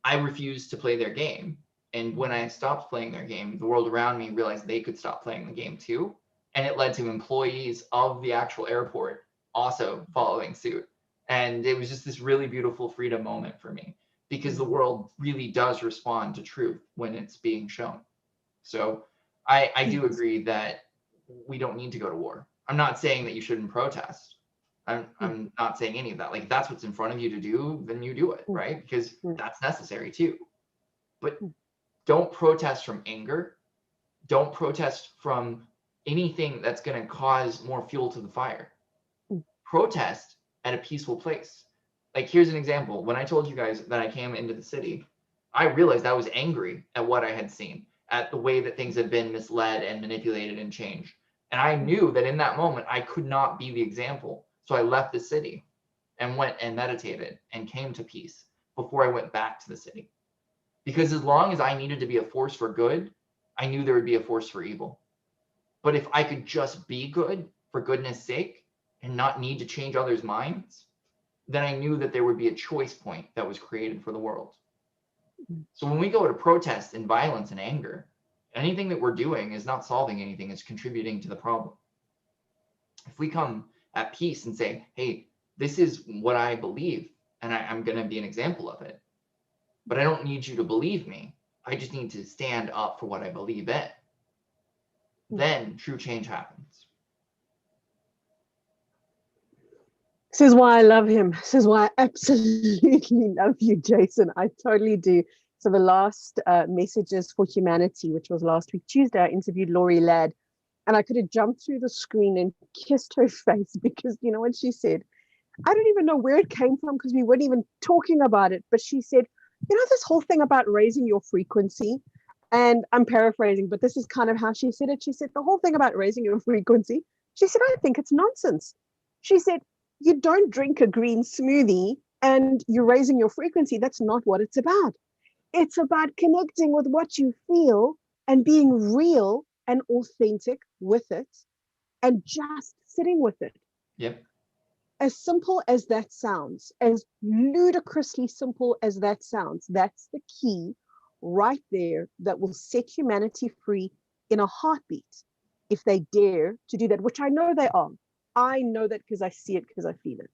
I refused to play their game. And when I stopped playing their game, the world around me realized they could stop playing the game too. And it led to employees of the actual airport also following suit. And it was just this really beautiful freedom moment for me, because the world really does respond to truth when it's being shown. So I do agree that we don't need to go to war. I'm not saying that you shouldn't protest. I'm not saying any of that. Like, if that's what's in front of you to do, then you do it, right? Because that's necessary too. But don't protest from anger. Don't protest from anything that's going to cause more fuel to the fire. Protest at a peaceful place. Like, here's an example. When I told you guys that I came into the city, I realized I was angry at what I had seen, at the way that things had been misled and manipulated and changed. And I knew that in that moment, I could not be the example. So I left the city and went and meditated and came to peace before I went back to the city. Because as long as I needed to be a force for good, I knew there would be a force for evil. But if I could just be good for goodness sake and not need to change others' minds, then I knew that there would be a choice point that was created for the world. So when we go to protest and violence and anger, anything that we're doing is not solving anything, it's contributing to the problem. If we come at peace and say, hey, this is what I believe, and I'm going to be an example of it, but I don't need you to believe me. I just need to stand up for what I believe in. Then true change happens. This is why I love him. This is why I absolutely love you, Jason. I totally do. So the last Messages for Humanity, which was last week, Tuesday, I interviewed Laurie Ladd, and I could have jumped through the screen and kissed her face, because you know what she said? I don't even know where it came from, because we weren't even talking about it. But she said, you know, this whole thing about raising your frequency, and I'm paraphrasing, but this is kind of how she said it. She said, the whole thing about raising your frequency, she said, I think it's nonsense. She said, you don't drink a green smoothie and you're raising your frequency. That's not what it's about. It's about connecting with what you feel and being real and authentic with it and just sitting with it. Yep. As simple as that sounds, as ludicrously simple as that sounds, that's the key right there that will set humanity free in a heartbeat if they dare to do that, which I know they are. I know that because I see it, because I feel it.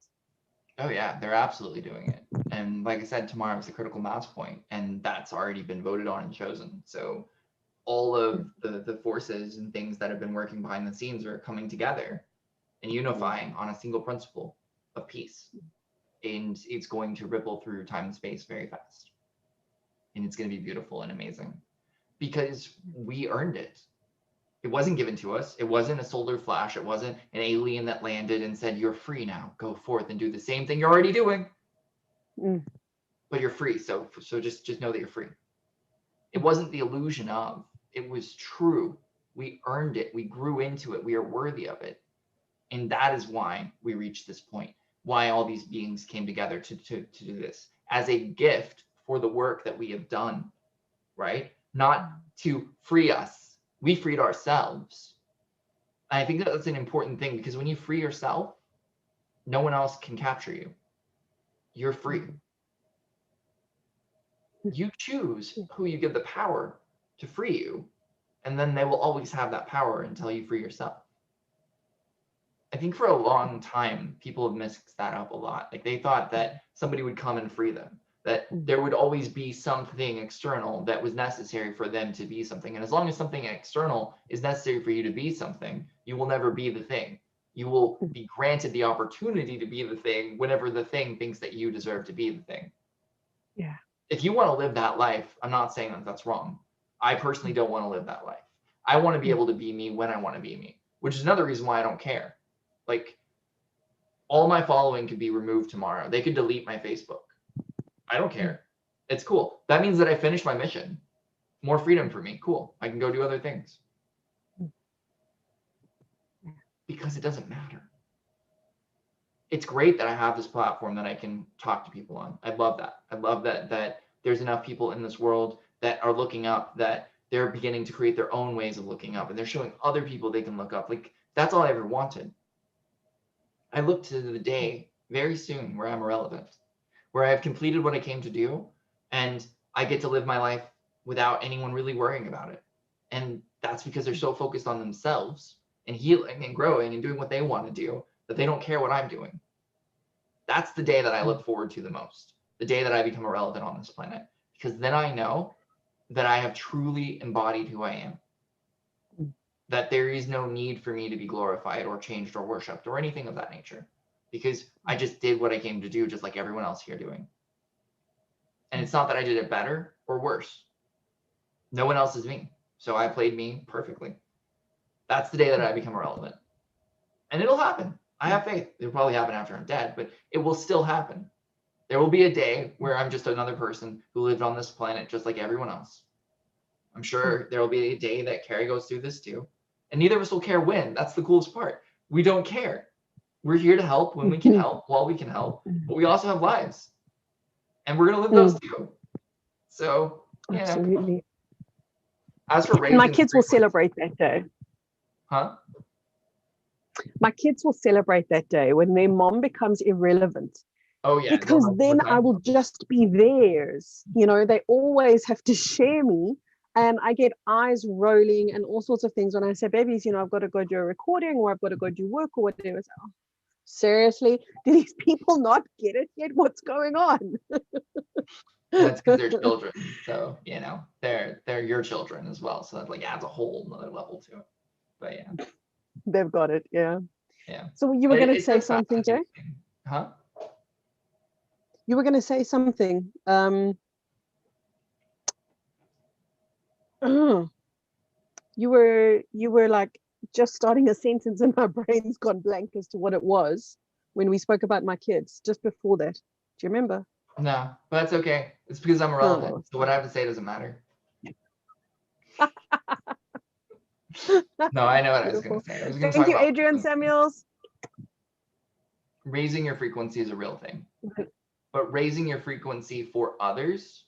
Oh yeah, they're absolutely doing it. And like I said, tomorrow is the critical mass point, and that's already been voted on and chosen. So all of the forces and things that have been working behind the scenes are coming together and unifying on a single principle of peace. And it's going to ripple through time and space very fast. And it's going to be beautiful and amazing because we earned it. It wasn't given to us. It wasn't a solar flash. It wasn't an alien that landed and said, you're free now. Go forth and do the same thing you're already doing. But you're free. So just know that you're free. It wasn't the illusion of. It was true. We earned it. We grew into it. We are worthy of it. And that is why we reached this point. Why all these beings came together to do this as a gift for the work that we have done, right? Not to free us. We freed ourselves. And I think that's an important thing, because when you free yourself, no one else can capture you. You're free. You choose who you give the power to free you, and then they will always have that power until you free yourself. I think for a long time, people have mixed that up a lot. Like, they thought that somebody would come and free them, that there would always be something external that was necessary for them to be something. And as long as something external is necessary for you to be something, you will never be the thing. You will be granted the opportunity to be the thing whenever the thing thinks that you deserve to be the thing. Yeah. If you want to live that life, I'm not saying that that's wrong. I personally don't want to live that life. I want to be able to be me when I want to be me, which is another reason why I don't care. Like, all my following could be removed tomorrow. They could delete my Facebook. I don't care. It's cool. That means that I finished my mission. More freedom for me. Cool. I can go do other things. Because it doesn't matter. It's great that I have this platform that I can talk to people on. I love that. I love that there's enough people in this world that are looking up, that they're beginning to create their own ways of looking up, and they're showing other people they can look up. Like, that's all I ever wanted. I look to the day very soon where I'm irrelevant, where I've completed what I came to do, and I get to live my life without anyone really worrying about it. And that's because they're so focused on themselves and healing and growing and doing what they want to do that they don't care what I'm doing. That's the day that I look forward to the most, the day that I become irrelevant on this planet, because then I know that I have truly embodied who I am, that there is no need for me to be glorified or changed or worshipped or anything of that nature, because I just did what I came to do, just like everyone else here doing. And it's not that I did it better or worse. No one else is me. So I played me perfectly. That's the day that I become irrelevant. And it'll happen. I have faith. It'll probably happen after I'm dead, but it will still happen. There will be a day where I'm just another person who lived on this planet just like everyone else. I'm sure there will be a day that Kerry goes through this too. And neither of us will care when. That's the coolest part. We don't care. We're here to help when we can help, while we can help. But we also have lives. And we're going to live those too. So, yeah. Absolutely. As for raising my kids will celebrate that day. Huh? My kids will celebrate that day when their mom becomes irrelevant. Oh, yeah. Because then I will just be theirs. You know, they always have to share me. And I get eyes rolling and all sorts of things when I say, babies, you know, I've got to go do a recording or I've got to go do work or whatever. So, oh, seriously? Do these people not get it yet? What's going on? That's because they're children. So, you know, they're your children as well. So that like adds a whole another level to it. But yeah. They've got it. Yeah. Yeah. So you were going to say something, Jay? Huh? You were going to say something. You were like just starting a sentence and my brain's gone blank as to what it was when we spoke about my kids just before that. Do you remember? No, but that's okay. It's because I'm irrelevant. So what I have to say doesn't matter. No, I know what I was going to say. I was going to Thank talk you, about Adrian Samuels. Raising your frequency is a real thing. But raising your frequency for others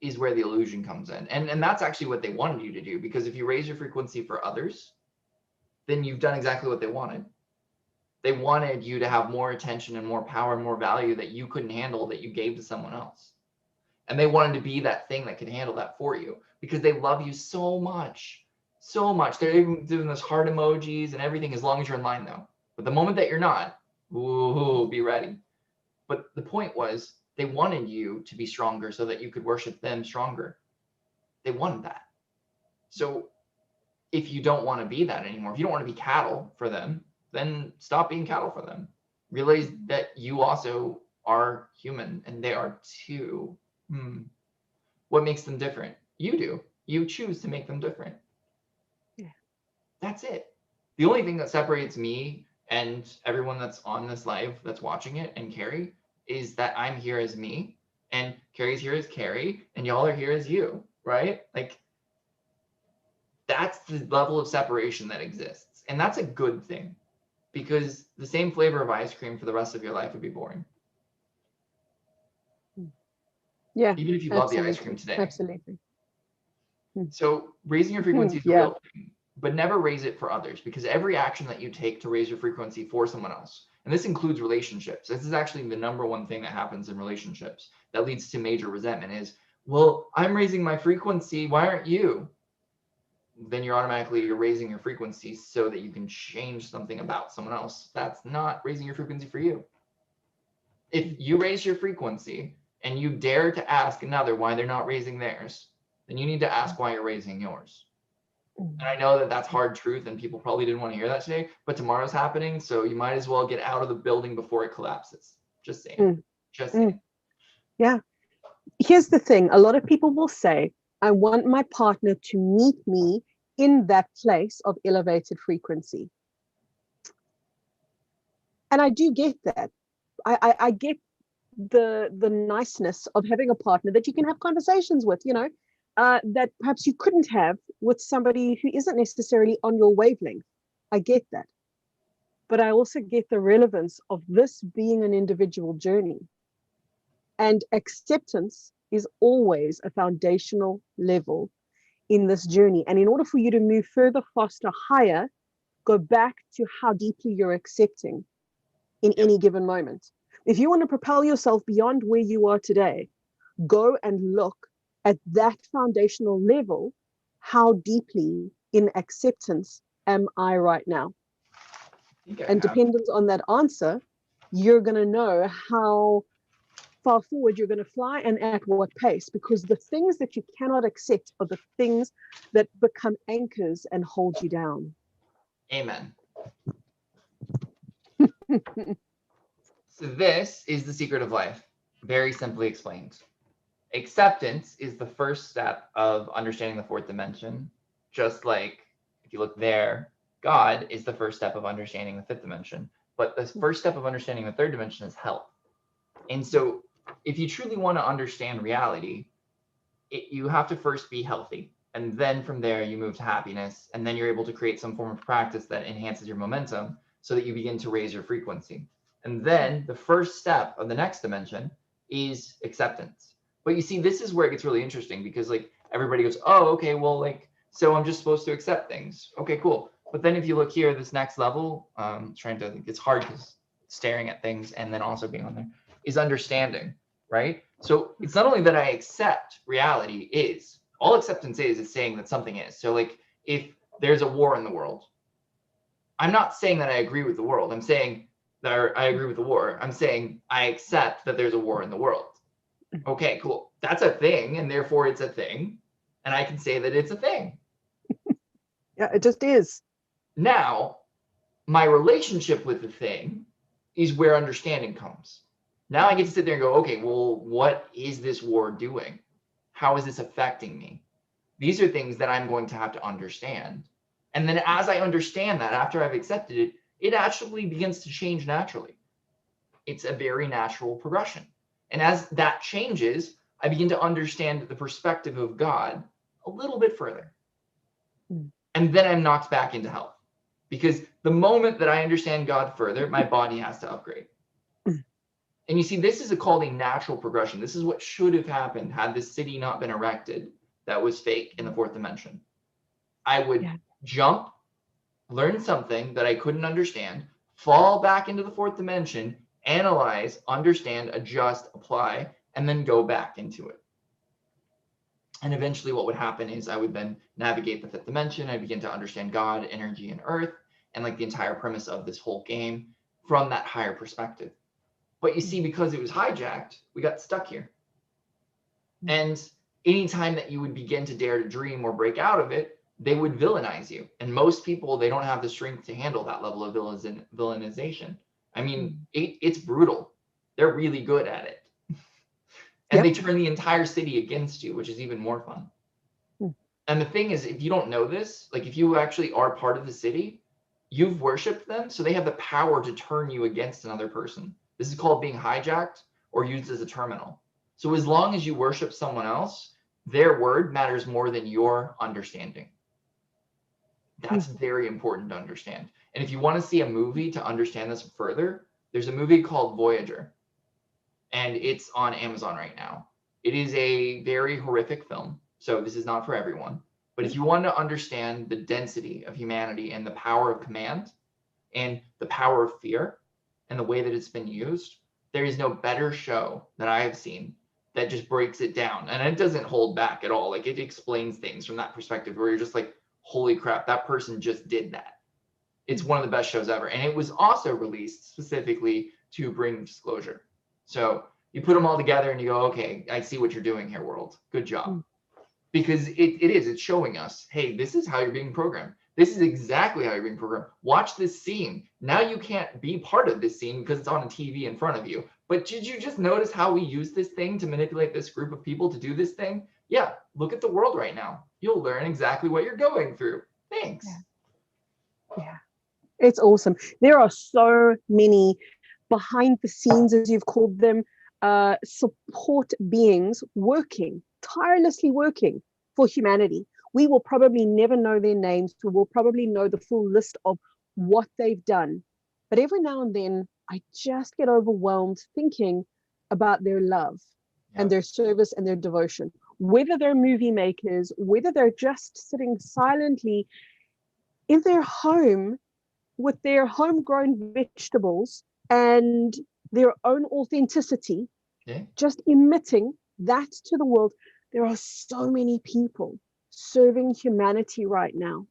is where the illusion comes in. And that's actually what they wanted you to do, because if you raise your frequency for others, then you've done exactly what they wanted. They wanted you to have more attention and more power and more value that you couldn't handle, that you gave to someone else. And they wanted to be that thing that could handle that for you, because they love you so much, so much. They're even doing those heart emojis and everything, as long as you're in line though. But the moment that you're not, ooh, be ready. But the point was, they wanted you to be stronger so that you could worship them stronger. They wanted that. So if you don't want to be that anymore, if you don't want to be cattle for them, then stop being cattle for them. Realize that you also are human and they are too. What makes them different? You do. You choose to make them different. Yeah. That's it. The only thing that separates me and everyone that's on this live that's watching it and Kerry is that I'm here as me and Kerry's here as Kerry and y'all are here as you, right? Like, that's the level of separation that exists. And that's a good thing, because the same flavor of ice cream for the rest of your life would be boring. Yeah. Even if you love the ice cream today. Absolutely. So raising your frequency is a real thing, but never raise it for others, because every action that you take to raise your frequency for someone else, and this includes relationships. This is actually the number one thing that happens in relationships that leads to major resentment is, well, I'm raising my frequency. Why aren't you? Then you're raising your frequency so that you can change something about someone else. That's not raising your frequency for you. If you raise your frequency and you dare to ask another why they're not raising theirs, then you need to ask why you're raising yours. And I know that that's hard truth and people probably didn't want to hear that today, but tomorrow's happening, so you might as well get out of the building before it collapses. Just saying. Just saying. Yeah. Here's the thing. A lot of people will say, I want my partner to meet me in that place of elevated frequency. And I do get that. I get the niceness of having a partner that you can have conversations with, you know, that perhaps you couldn't have with somebody who isn't necessarily on your wavelength. I get that. But I also get the relevance of this being an individual journey. And acceptance is always a foundational level in this journey. And in order for you to move further, faster, higher, go back to how deeply you're accepting in any given moment. If you want to propel yourself beyond where you are today, go and look at that foundational level, how deeply in acceptance am I right now? And dependent on that answer, you're going to know how far forward you're going to fly and at what pace, because the things that you cannot accept are the things that become anchors and hold you down. Amen. So this is the secret of life, very simply explained. Acceptance is the first step of understanding the fourth dimension, just like if you look there, God is the first step of understanding the fifth dimension. But the first step of understanding the third dimension is health. And so if you truly want to understand reality, you have to first be healthy. And then from there, you move to happiness. And then you're able to create some form of practice that enhances your momentum so that you begin to raise your frequency. And then the first step of the next dimension is acceptance. But you see, this is where it gets really interesting, because like everybody goes, oh, okay, well, like, so I'm just supposed to accept things. Okay, cool. But then if you look here, this next level, trying to think, it's hard because staring at things and then also being on there, is understanding, right? So it's not only that I accept reality is, all acceptance is saying that something is. So like if there's a war in the world, I'm not saying that I agree with the world. I'm saying that I agree with the war. I'm saying I accept that there's a war in the world. Okay, cool. That's a thing, and therefore it's a thing. And I can say that it's a thing. Yeah, it just is. Now, my relationship with the thing is where understanding comes. Now I get to sit there and go, okay, well, what is this war doing? How is this affecting me? These are things that I'm going to have to understand. And then as I understand that, after I've accepted it, it actually begins to change naturally. It's a very natural progression. And as that changes, I begin to understand the perspective of God a little bit further. And then I'm knocked back into health. Because the moment that I understand God further, my body has to upgrade. And you see, this is called a natural progression. This is what should have happened had this city not been erected that was fake in the fourth dimension. I would jump, learn something that I couldn't understand, fall back into the fourth dimension, analyze, understand, adjust, apply, and then go back into it. And eventually what would happen is I would then navigate the fifth dimension. I begin to understand God, energy, and earth, and like the entire premise of this whole game from that higher perspective. But you see, because it was hijacked, we got stuck here. And anytime that you would begin to dare to dream or break out of it, they would villainize you. And most people, they don't have the strength to handle that level of villainization. I mean, it's brutal. They're really good at it. And they turn the entire city against you, which is even more fun. And the thing is, if you don't know this, like if you actually are part of the city, you've worshipped them, so they have the power to turn you against another person. This is called being hijacked or used as a terminal. So as long as you worship someone else, their word matters more than your understanding. That's very important to understand. And if you want to see a movie to understand this further, there's a movie called Voyager, and it's on Amazon right now. It is a very horrific film, so this is not for everyone. But if you want to understand the density of humanity and the power of command and the power of fear and the way that it's been used, there is no better show that I have seen that just breaks it down. And it doesn't hold back at all. Like it explains things from that perspective where you're just like, holy crap, that person just did that. It's one of the best shows ever. And it was also released specifically to bring disclosure. So you put them all together and you go, okay, I see what you're doing here, world. Good job. Because it's showing us, hey, this is how you're being programmed. This is exactly how you're being programmed. Watch this scene. Now you can't be part of this scene because it's on a TV in front of you. But did you just notice how we use this thing to manipulate this group of people to do this thing? Yeah, look at the world right now. You'll learn exactly what you're going through. Thanks. Yeah. It's awesome. There are so many behind the scenes, as you've called them, support beings working, tirelessly working for humanity. We will probably never know their names. We will probably know the full list of what they've done. But every now and then, I just get overwhelmed thinking about their love and their service and their devotion. Whether they're movie makers, whether they're just sitting silently in their home with their homegrown vegetables and their own authenticity, just emitting that to the world. There are so many people serving humanity right now.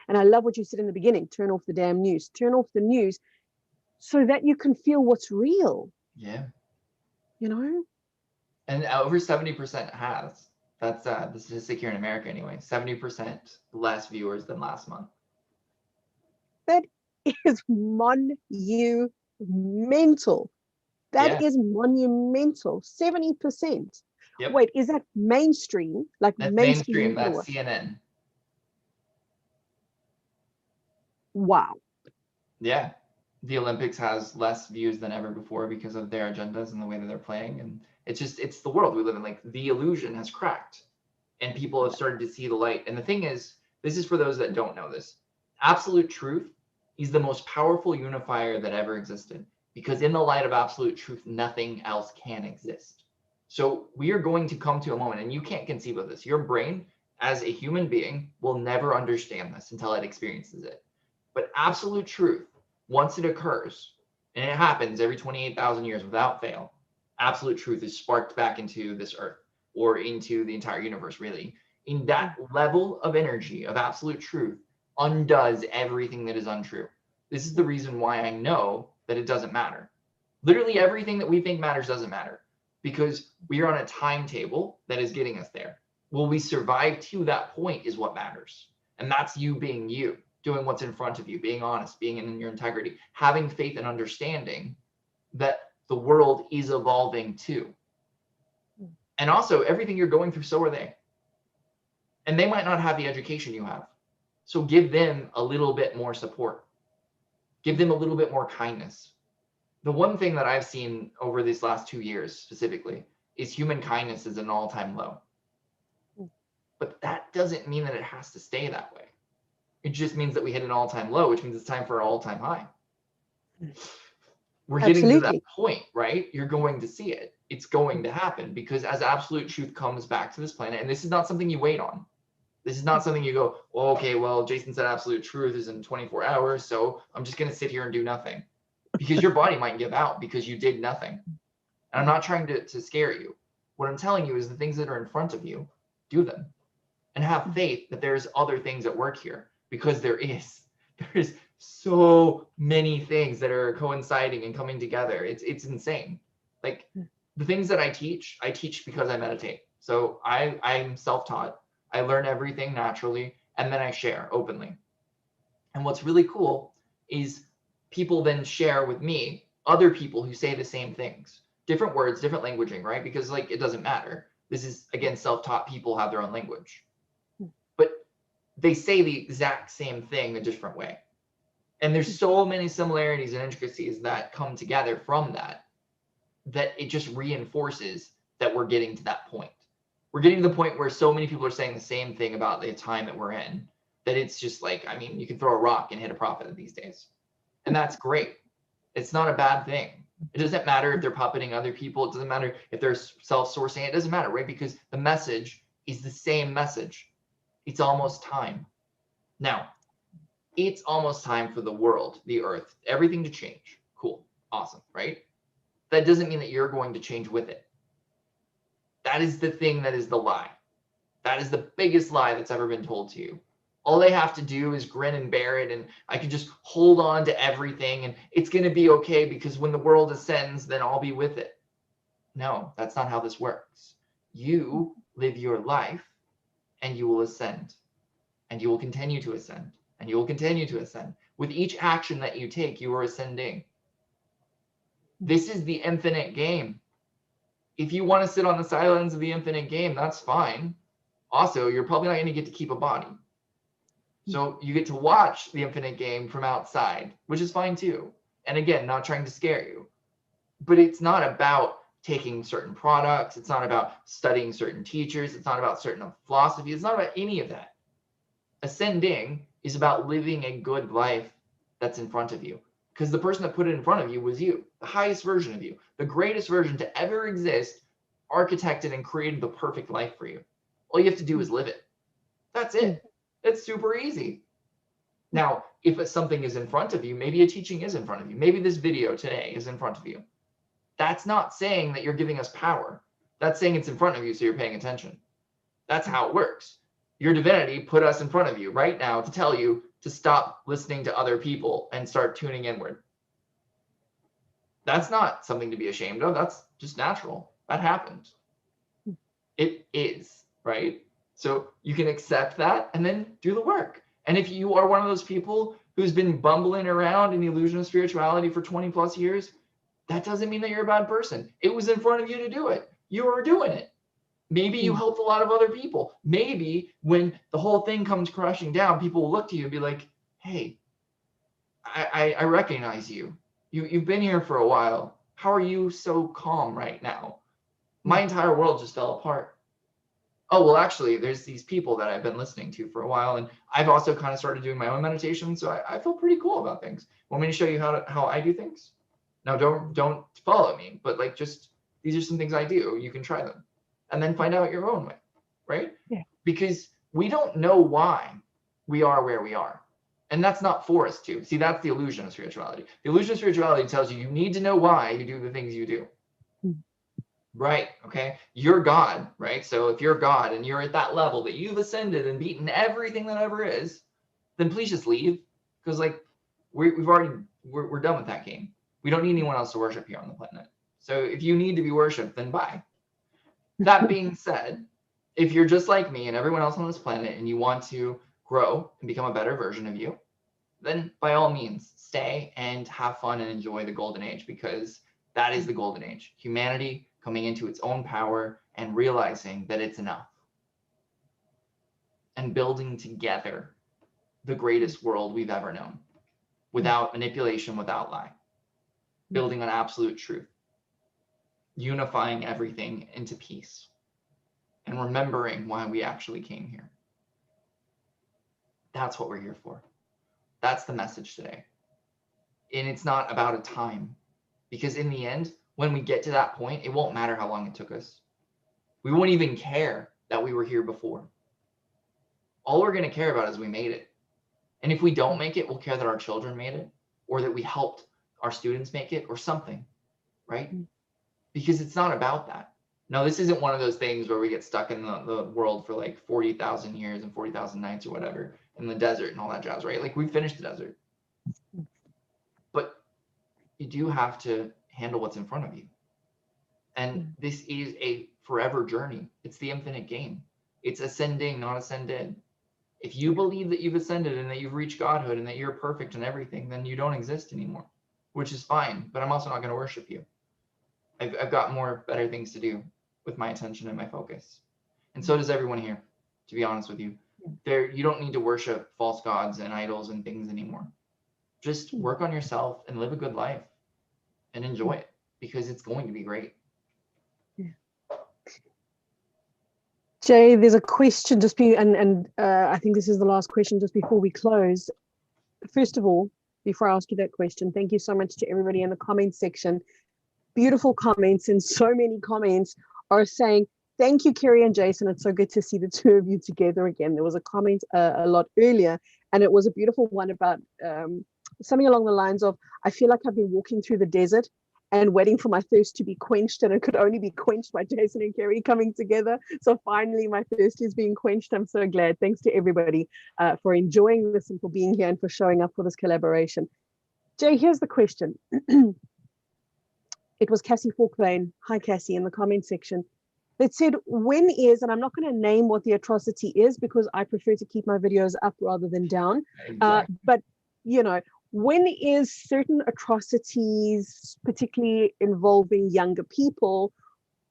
And I love what you said in the beginning, turn off the damn news, turn off the news so that you can feel what's real. Yeah. You know? And over 70% has. That's the statistic here in America anyway. 70% less viewers than last month. That is monumental. That is monumental. 70%. Yep. Wait, is that mainstream? Like that's mainstream? That's CNN. Wow. Yeah. The Olympics has less views than ever before because of their agendas and the way that they're playing. And it's the world we live in. Like, the illusion has cracked and people have started to see the light. And the thing is, this is for those that don't know this. Absolute truth is the most powerful unifier that ever existed, because in the light of absolute truth, nothing else can exist. So we are going to come to a moment, and you can't conceive of this. Your brain, as a human being, will never understand this until it experiences it. But absolute truth, once it occurs, and it happens every 28,000 years without fail, absolute truth is sparked back into this earth, or into the entire universe, really. In that level of energy of absolute truth undoes everything that is untrue. This is the reason why I know that it doesn't matter. Literally everything that we think matters doesn't matter, because we are on a timetable that is getting us there. Will we survive to that point is what matters. And that's you being you, doing what's in front of you, being honest, being in your integrity, having faith and understanding that the world is evolving too. And also, everything you're going through, so are they. And they might not have the education you have. So give them a little bit more support. Give them a little bit more kindness. The one thing that I've seen over these last 2 years specifically is human kindness is an all-time low. But that doesn't mean that it has to stay that way. It just means that we hit an all-time low, which means it's time for an all-time high. We're getting to that point, right? You're going to see it. It's going to happen, because as absolute truth comes back to this planet, and this is not something you wait on. This is not something you go, well, okay, well, Jason said absolute truth is in 24 hours, so I'm just going to sit here and do nothing. Because your body might give out because you did nothing. And I'm not trying to scare you. What I'm telling you is the things that are in front of you, do them. And have faith that there's other things at work here, because there is so many things that are coinciding and coming together. It's insane. Like, the things that I teach because I meditate. So I'm self-taught. I learn everything naturally, and then I share openly. And what's really cool is people then share with me other people who say the same things, different words, different languaging, right? Because, like, it doesn't matter. This is, again, self-taught people have their own language, but they say the exact same thing a different way. And there's so many similarities and intricacies that come together from that it just reinforces that we're getting to that point. We're getting to the point where so many people are saying the same thing about the time that we're in, that it's just like, I mean, you can throw a rock and hit a prophet these days. And that's great. It's not a bad thing. It doesn't matter if they're puppeting other people. It doesn't matter if they're self-sourcing. It doesn't matter, right? Because the message is the same message. It's almost time. Now, it's almost time for the world, the earth, everything to change. Cool. Awesome, right? That doesn't mean that you're going to change with it. That is the thing that is the lie. That is the biggest lie that's ever been told to you. All they have to do is grin and bear it, and I can just hold on to everything, and it's going to be okay, because when the world ascends, then I'll be with it. No, that's not how this works. You live your life, and you will ascend, and you will continue to ascend, and you will continue to ascend. With each action that you take, you are ascending. This is the infinite game. If you want to sit on the sidelines of the infinite game, that's fine. Also, you're probably not going to get to keep a body. So you get to watch the infinite game from outside, which is fine too. And again, not trying to scare you. But it's not about taking certain products. It's not about studying certain teachers. It's not about certain philosophy. It's not about any of that. Ascending is about living a good life that's in front of you. Because the person that put it in front of you was you, the highest version of you, the greatest version to ever exist, architected and created the perfect life for you. All you have to do is live it. That's it. It's super easy. Now, if something is in front of you, maybe a teaching is in front of you. Maybe this video today is in front of you. That's not saying that you're giving us power. That's saying it's in front of you, so you're paying attention. That's how it works. Your divinity put us in front of you right now to tell you to stop listening to other people and start tuning inward. That's not something to be ashamed of. That's just natural. That happened. It is, right? So you can accept that and then do the work. And if you are one of those people who's been bumbling around in the illusion of spirituality for 20 plus years, that doesn't mean that you're a bad person. It was in front of you to do it. You were doing it. Maybe you helped a lot of other people. Maybe when the whole thing comes crashing down, people will look to you and be like, hey, I recognize you. You've been here for a while. How are you so calm right now? My entire world just fell apart. Oh, well, actually, there's these people that I've been listening to for a while, and I've also kind of started doing my own meditation, so I feel pretty cool about things. Want me to show you how I do things? Now, don't follow me, but like just these are some things I do. You can try them, and then find out your own way, right? Yeah. Because we don't know why we are where we are, and that's not for us to. See, that's the illusion of spirituality. The illusion of spirituality tells you need to know why you do the things you do. Right. Okay. You're God, right? So if you're God and you're at that level that you've ascended and beaten everything that ever is, then please just leave. Because like we're done with that game. We don't need anyone else to worship here on the planet. So if you need to be worshipped, then bye. That being said, if you're just like me and everyone else on this planet and you want to grow and become a better version of you, then by all means stay and have fun and enjoy the golden age, because that is the golden age. Humanity coming into its own power and realizing that it's enough. And building together the greatest world we've ever known, without manipulation, without lie. Building on absolute truth. Unifying everything into peace. And remembering why we actually came here. That's what we're here for. That's the message today. And it's not about a time. Because in the end, when we get to that point, it won't matter how long it took us. We won't even care that we were here before. All we're going to care about is we made it. And if we don't make it, we'll care that our children made it, or that we helped our students make it, or something, right? Because it's not about that. No, this isn't one of those things where we get stuck in the world for like 40,000 years and 40,000 nights or whatever in the desert and all that jazz, right? Like we finished the desert. But you do have to handle what's in front of you. And this is a forever journey. It's the infinite game. It's ascending, not ascended. If you believe that you've ascended and that you've reached godhood and that you're perfect and everything, then you don't exist anymore, which is fine. But I'm also not going to worship you. I've got more better things to do with my attention and my focus. And so does everyone here, to be honest with you. You don't need to worship false gods and idols and things anymore. Just work on yourself and live a good life and enjoy it, because it's going to be great. Jay, there's a question I think this is the last question just before we close. First of all, before I ask you that question, thank you so much to everybody in the comments section. Beautiful comments, and so many comments are saying, thank you, Kerry and Jason. It's so good to see the two of you together again. There was a comment a lot earlier, and it was a beautiful one about something along the lines of, I feel like I've been walking through the desert and waiting for my thirst to be quenched, and it could only be quenched by Jason and Kerry coming together. So finally my thirst is being quenched. I'm so glad. Thanks to everybody for enjoying this and for being here and for showing up for this collaboration. Jay, here's the question. It was Cassie Falklane, hi Cassie, in the comment section, that said, when is, and I'm not going to name what the atrocity is because I prefer to keep my videos up rather than down, exactly. But you know, when is certain atrocities, particularly involving younger people,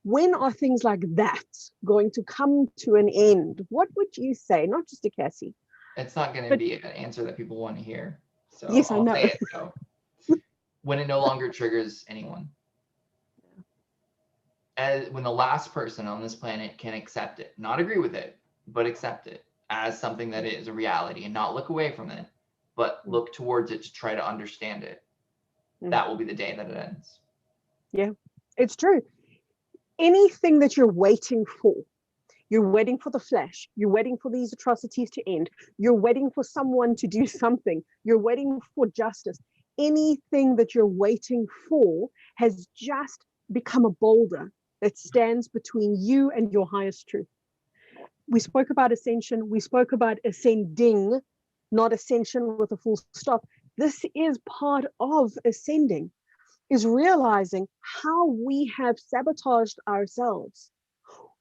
when are things like that going to come to an end? What would you say? Not just to Cassie. It's not going to be an answer that people want to hear. So yes, I'll I know. say it though. When it no longer triggers anyone. When the last person on this planet can accept it, not agree with it, but accept it as something that is a reality and not look away from it, but look towards it to try to understand it. That will be the day that it ends. Yeah, it's true. Anything that you're waiting for the flash, you're waiting for these atrocities to end, you're waiting for someone to do something, you're waiting for justice. Anything that you're waiting for has just become a boulder that stands between you and your highest truth. We spoke about ascension. We spoke about ascending, not ascension with a full stop. This is part of ascending, is realizing how we have sabotaged ourselves.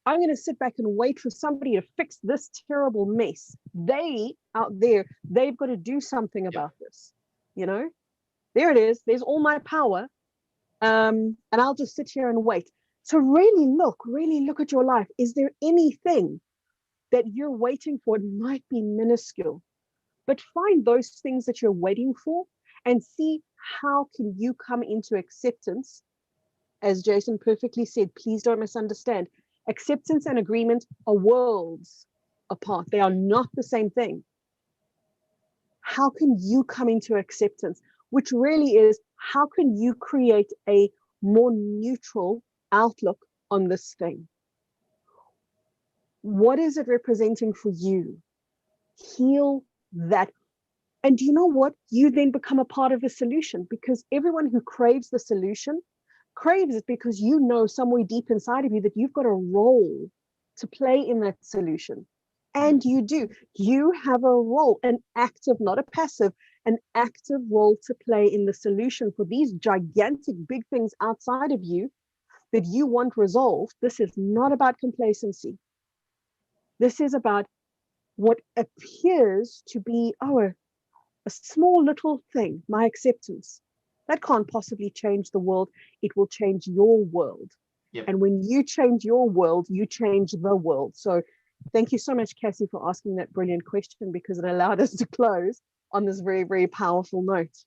I'm going to sit back and wait for somebody to fix this terrible mess. They out there, they've got to do something about this. You know, there it is. There's all my power. And I'll just sit here and wait. So really look at your life. Is there anything that you're waiting for? It might be minuscule, but find those things that you're waiting for and see how can you come into acceptance. As Jason perfectly said, please don't misunderstand. Acceptance and agreement are worlds apart. They are not the same thing. How can you come into acceptance? Which really is, how can you create a more neutral outlook on this thing? What is it representing for you? Heal that. And do you know what? You then become a part of the solution, because everyone who craves the solution craves it because you know somewhere deep inside of you that you've got a role to play in that solution. And you do. You have a role, an active, not a passive, an active role to play in the solution for these gigantic big things outside of you that you want resolved. This is not about complacency. This is about what appears to be, a small little thing, my acceptance. That can't possibly change the world. It will change your world. Yep. And when you change your world, you change the world. So thank you so much, Cassie, for asking that brilliant question, because it allowed us to close on this very, very powerful note.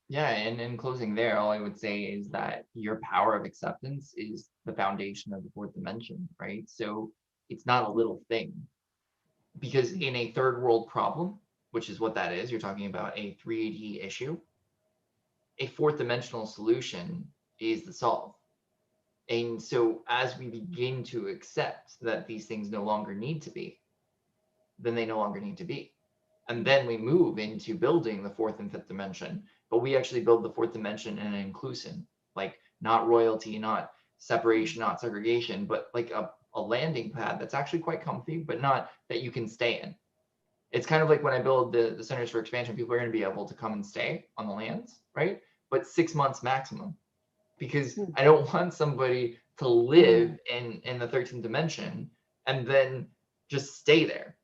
Yeah, and in closing there, all I would say is that your power of acceptance is the foundation of the fourth dimension, right? So it's not a little thing. Because in a third world problem, which is what that is, you're talking about a 3D issue, a fourth dimensional solution is the solve. And so as we begin to accept that these things no longer need to be, then they no longer need to be. And then we move into building the fourth and fifth dimension, but we actually build the fourth dimension in an inclusion, like not royalty, not separation, not segregation, but like a landing pad that's actually quite comfy, but not that you can stay in. It's kind of like when I build the centers for expansion, people are going to be able to come and stay on the lands, right? But 6 months maximum, because I don't want somebody to live in the 13th dimension and then just stay there.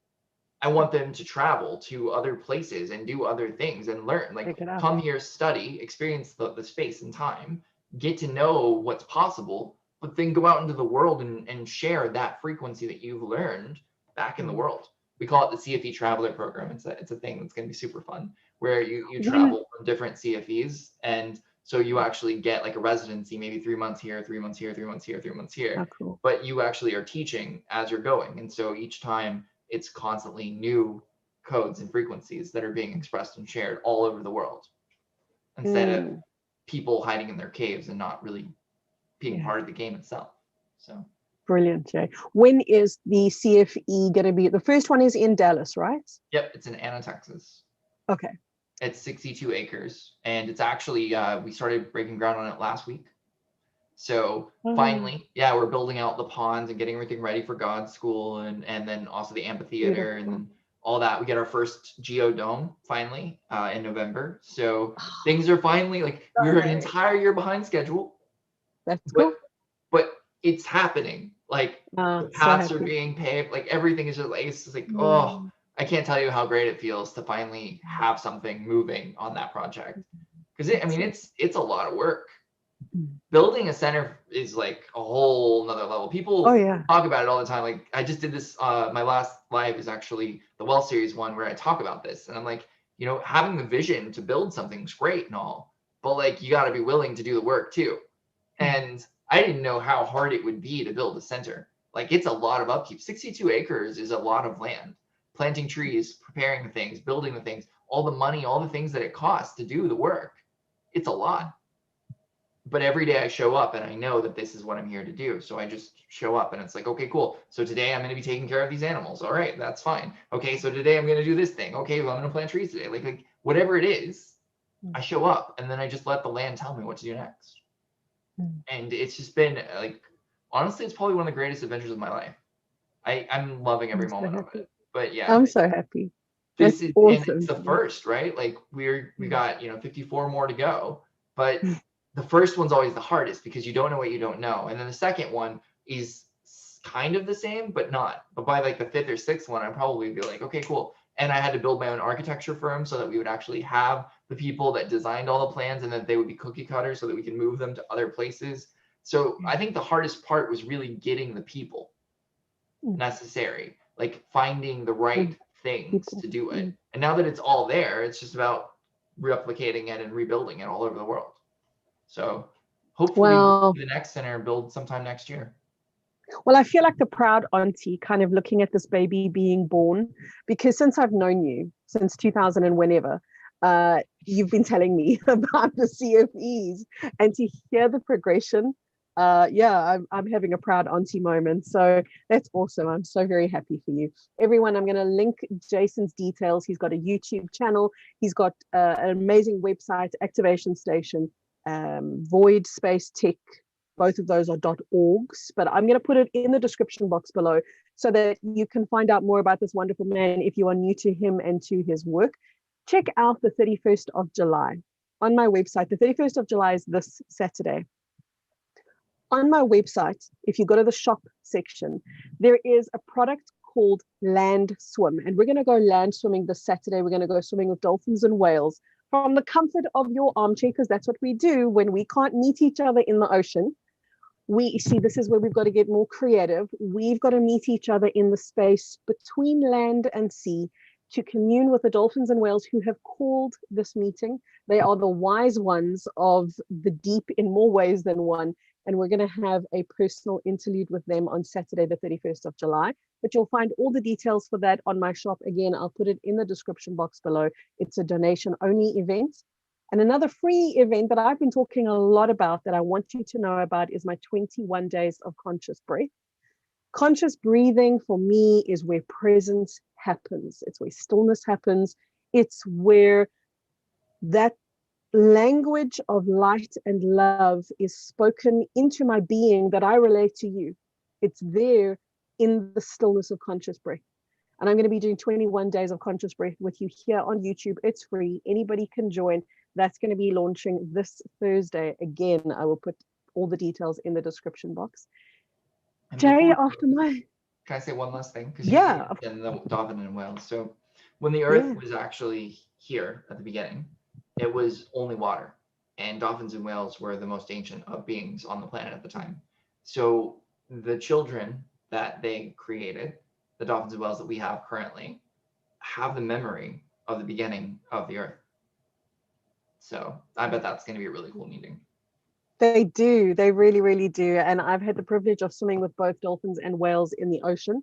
I want them to travel to other places and do other things and learn, like come here, study, experience the space and time, get to know what's possible, but then go out into the world and share that frequency that you've learned back in the world. We call it the CFE Traveler Program. It's a thing that's going to be super fun, where you travel from different CFEs. And so you actually get like a residency, maybe 3 months here, 3 months here, 3 months here, 3 months here. Oh, cool. But you actually are teaching as you're going. And so each time it's constantly new codes and frequencies that are being expressed and shared all over the world, instead of people hiding in their caves and not really being part of the game itself. So brilliant, Jay. When is the CFE going to be? The first one is in Dallas, right? Yep, it's in Anna, Texas. Okay. It's 62 acres, and it's actually we started breaking ground on it last week. So finally, we're building out the ponds and getting everything ready for God's school, and then also the amphitheater and all that. We get our first geodome finally in November. So things are finally like, we were an entire year behind schedule. That's cool. But it's happening. Like the paths are being paved. Like everything is just like, it's just like, I can't tell you how great it feels to finally have something moving on that project. Because it's a lot of work. Building a center is like a whole nother level. People talk about it all the time. Like I just did this, my last live is actually the Well Series one where I talk about this. And I'm like, having the vision to build something's great and all, but like, you got to be willing to do the work too. And I didn't know how hard it would be to build a center. Like it's a lot of upkeep. 62 acres is a lot of land. Planting trees, preparing the things, building the things, all the money, all the things that it costs to do the work. It's a lot. But every day I show up and I know that this is what I'm here to do. So I just show up and it's like, okay, cool. So today I'm going to be taking care of these animals. All right, that's fine. Okay, so today I'm going to do this thing. Okay, well, I'm going to plant trees today. Like whatever it is, I show up and then I just let the land tell me what to do next. And it's just been like honestly, it's probably one of the greatest adventures of my life. I'm loving every moment of it. But yeah, I'm so happy. this That's is, and awesome. it's the first, right? Like we got, 54 more to go, but the first one's always the hardest because you don't know what you don't know. And then the second one is kind of the same, but not. But by like the fifth or sixth one, I'd probably be like, okay, cool. And I had to build my own architecture firm so that we would actually have the people that designed all the plans and that they would be cookie cutters so that we can move them to other places. So I think the hardest part was really getting the people necessary, like finding the right things to do it. And now that it's all there, it's just about replicating it and rebuilding it all over the world. So hopefully we'll see the next center build sometime next year. Well, I feel like the proud auntie kind of looking at this baby being born, because since I've known you, since 2000 and whenever, you've been telling me about the CFEs, and to hear the progression, I'm having a proud auntie moment. So that's awesome. I'm so very happy for you. Everyone, I'm going to link Jason's details. He's got a YouTube channel. He's got an amazing website, Activation Station, Void Space Tech. Both of those are .orgs, but I'm going to put it in the description box below so that you can find out more about this wonderful man if you are new to him and to his work. Check out the 31st of July on my website. The 31st of July is this Saturday. On my website, if you go to the shop section, there is a product called Land Swim, and we're going to go land swimming this Saturday. We're going to go swimming with dolphins and whales from the comfort of your armchair, because that's what we do when we can't meet each other in the ocean. We see, this is where we've got to get more creative. We've got to meet each other in the space between land and sea to commune with the dolphins and whales who have called this meeting. They are the wise ones of the deep in more ways than one. And we're going to have a personal interlude with them on Saturday, the 31st of July. But you'll find all the details for that on my shop. Again, I'll put it in the description box below. It's a donation only event. And another free event that I've been talking a lot about that I want you to know about is my 21 days of conscious breath. Conscious breathing for me is where presence happens. It's where stillness happens. It's where that language of light and love is spoken into my being that I relate to you. It's there in the stillness of conscious breath. And I'm going to be doing 21 days of conscious breath with you here on YouTube. It's free. Anybody can join. That's going to be launching this Thursday. Again, I will put all the details in the description box. Jay, after my... Can I say one last thing? Yeah. And the dolphin and whales. So when the Earth was actually here at the beginning, it was only water. And dolphins and whales were the most ancient of beings on the planet at the time. So the children that they created, the dolphins and whales that we have currently, have the memory of the beginning of the Earth. So I bet that's going to be a really cool meeting. They do. They really, really do. And I've had the privilege of swimming with both dolphins and whales in the ocean,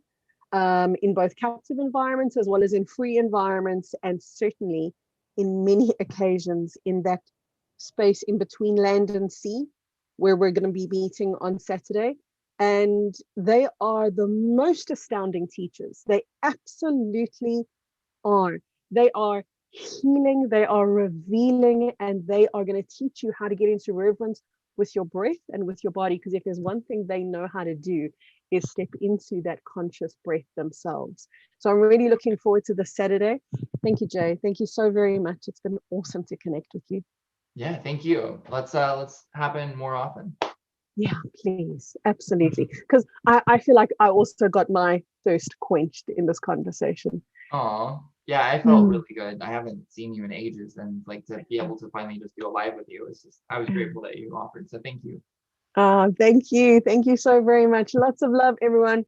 in both captive environments as well as in free environments, and certainly in many occasions in that space in between land and sea, where we're going to be meeting on Saturday. And they are the most astounding teachers. They absolutely are. They are healing, they are revealing, and they are going to teach you how to get into reverence with your breath and with your body, because if there's one thing they know how to do is step into that conscious breath themselves. So I'm really looking forward to this Saturday. Thank you, Jay. Thank you so very much. It's been awesome to connect with you. Yeah, thank you. Let's happen more often. Yeah, please. Absolutely. Because I feel like I also got my thirst quenched in this conversation. Oh, yeah, I felt really good. I haven't seen you in ages, and like to be able to finally just do a live with you, it's just, I was grateful that you offered. So thank you. Thank you. Thank you so very much. Lots of love, everyone.